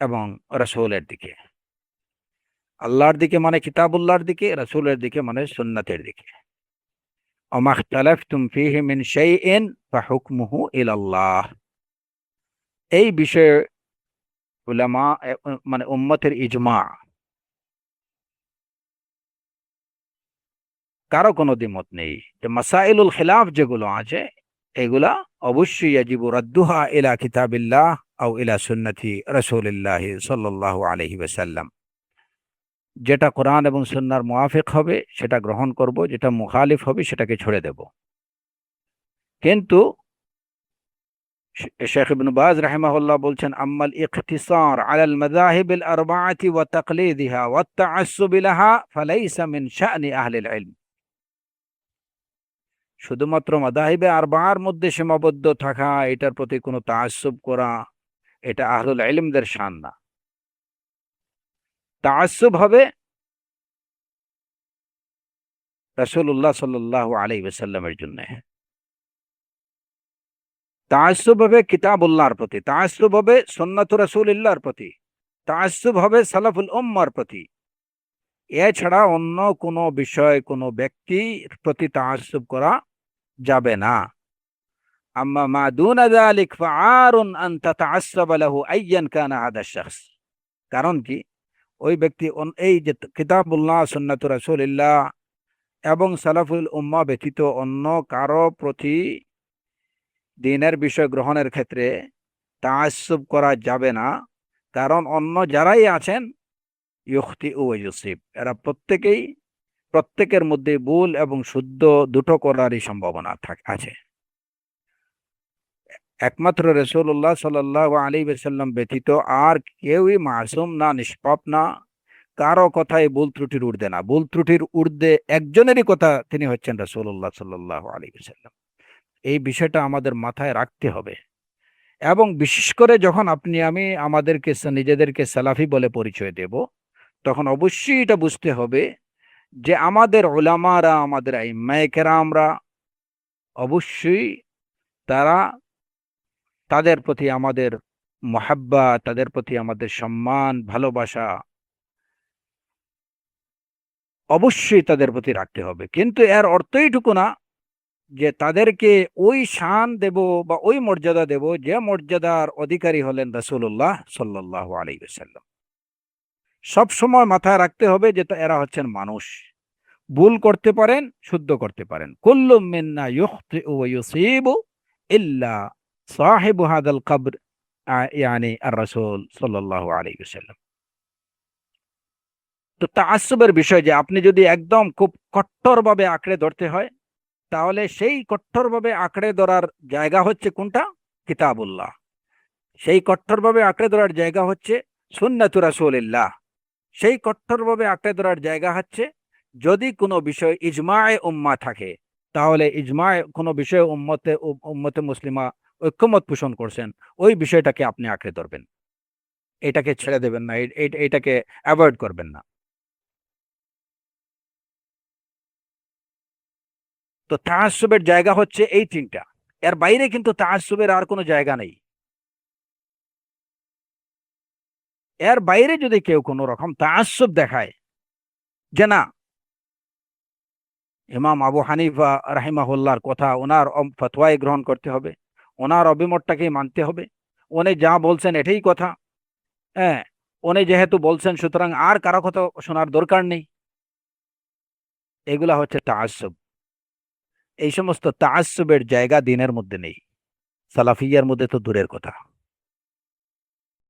এবং রাসূলের দিকে। আল্লাহর দিকে মানে কিতাবুল্লাহর দিকে, রাসূলের দিকে মানে সুন্নাতের দিকে। ওমা ইখতালাফতুম ফীহি মিন শাইইন ফাহুকমুহু ইলাল্লাহ। এই বিষয়ে উলামা মানে উম্মতের ইজমা, কারো কোনো দ্বিমত নেই যে মাসাইলুল খিলাফ যেগুলো আছে, এগুলা অবশ্যই ইয়াজিবু রাদ্দুহা ইলা কিতাবিল্লাহ আও ইলা সুন্নতি রাসূলিল্লাহি সাল্লাল্লাহু আলাইহি ওয়াসাল্লাম। যেটা কোরআন এবং সুন্নাহর মুআফিক হবে সেটা গ্রহণ করব, যেটা মুখালিফ হবে সেটাকে ছেড়ে দেব। কিন্তু শেখ ইবনে বাজ রাহিমাহুল্লাহ বলছেন, আম্মাল ইখতিসার আলাল মাযাহিবিল আরবাআতি ওয়া তাকলিদিহা ওয়া তাআসসুব লাহা ফালাইসা মিন শা'নি আহলিল ইলম। শুধুমাত্র মাযাহিবে আরবা'র মধ্যে সীমাবদ্ধ থাকা, এটার প্রতি কোনো তাআসসুব করা, এটা আহলুল ইলমদের শান না। তাআসসুব হবে রাসূলুল্লাহ সাল্লাল্লাহু আলাইহি ওয়াসাল্লামের জন্য, তাআসসুব হবে কিতাবুল্লাহর প্রতি, তাআসসুব হবে সুন্নাত রাসূলিল্লাহর প্রতি, তাআসসুব হবে সালাফুল উম্মাহর প্রতি। এছাড়া অন্য কোনো বিষয়, কোনো ব্যক্তির প্রতি তাআসসুব করা যাবে না। আম্মা মা দুনা যালিক ফাআরুন আন তাতাআসসাবা লাহু আইয়ান কানা হাদা শাখস। কারণ কি, ওই ব্যক্তি এই যে কিতাবুল্লাহ, সুন্নাত রাসূলিল্লাহ এবং সালাফুল উম্মাহ ব্যতীত অন্য কারো প্রতি দ্বীনের বিষয় গ্রহণের ক্ষেত্রে তাআসসুব করা যাবে না। কারণ অন্য যারাই আছেন ইউখতিউ ওয়া ইউসিব, এরা প্রত্যেকের মধ্যে ভুল এবং শুদ্ধ দুটো করারই সম্ভাবনা আছে। একমাত্র রাসূলুল্লাহ সাল্লাল্লাহু আলাইহি ওয়াসাল্লাম ব্যতীত আর কেউই মাসুম না, নিষ্পাপ না। কারো কথায় ভুল ত্রুটির ঊর্ধ্বে না। ভুল ত্রুটির ঊর্ধ্বে একজনেরই কথা, তিনি হচ্ছেন রাসূলুল্লাহ সাল্লাল্লাহু আলাইহি ওয়াসাল্লাম। এই বিষয়টা আমাদের মাথায় রাখতে হবে। এবং বিশেষ করে যখন আপনি আমি আমাদেরকে নিজেদেরকে সালাফি বলে পরিচয় দেব, তখন অবশ্যই এটা বুঝতে হবে যে আমাদের উলামারা, আমাদের আইম্মায়ে কেরামরা, অবশ্যই তারা, তাদের প্রতি আমাদের মহাব্বা, তাদের প্রতি আমাদের সম্মান, ভালোবাসা অবশ্যই তাদের প্রতি রাখতে হবে। কিন্তু এর অর্থ এইটুকু না যে তাদেরকে ওই শান দেব বা ওই মর্যাদা দেব যে মর্যাদার অধিকারী হলেন রাসূলুল্লাহ সাল্লাল্লাহু আলাইহি ওয়াসাল্লাম। সব সময় মাথায় রাখতে হবে যে এরা হচ্ছেন মানুষ, ভুল করতে পারেন, শুদ্ধ করতে পারেন। কুল্লু মিন্না ইউখতিউ ওয়া ইউসিবু ইল্লা সাহিবু হাদাল কবর, ইয়ানি আর রাসূল সাল্লাল্লাহু আলাইহি ওয়াসাল্লাম। তো তাআসসুবের বিষয় যে আপনি যদি একদম খুব কট্টরভাবে আঁকড়ে ধরতে হয়, তাহলে সেই কট্টরভাবে আঁকড়ে ধরার জায়গা হচ্ছে কোনটা? কিতাবুল্লাহ। সেই কট্টরভাবে আঁকড়ে ধরার জায়গা হচ্ছে সুন্নাতু রাসূলিল্লাহ। সেই কট্টরভাবে আঁকড়ে ধরার জায়গা হচ্ছে যদি কোনো বিষয় ইজমায়ে উম্মাহ থাকে, তাহলে ইজমায়ে কোনো বিষয়ে উম্মতে মুসলিমা ঐক্যমত পোষণ করছেন, ওই বিষয়টাকে আপনি আঁকড়ে ধরবেন, এটাকে ছেড়ে দেবেন না, এটাকে অ্যাভয়েড করবেন না। তো তাআসসুবের জায়গা হচ্ছে এই তিনটা, এর বাইরে কিন্তু তাআসসুবের আর কোনো জায়গা নেই। এর বাইরে যদি কেউ কোনো রকম তাআসসুব দেখায় যে না, ইমাম আবু হানিফা রাহিমাহুল্লাহর কথা, ওনার ফতোয়াই গ্রহণ করতে হবে, ওনার অভিমতটাকেই মানতে হবে, উনি যা বলছেন এটাই কথা, হ্যাঁ, উনি যেহেতু বলছেন সুতরাং আর কারো কথা শোনার দরকার নেই, এগুলা হচ্ছে তাআসসুব। এই সমস্ত তাআসসুবের জায়গা দিনের মধ্যে নেই, সালাফিয়ার মধ্যে তো দূরের কথা।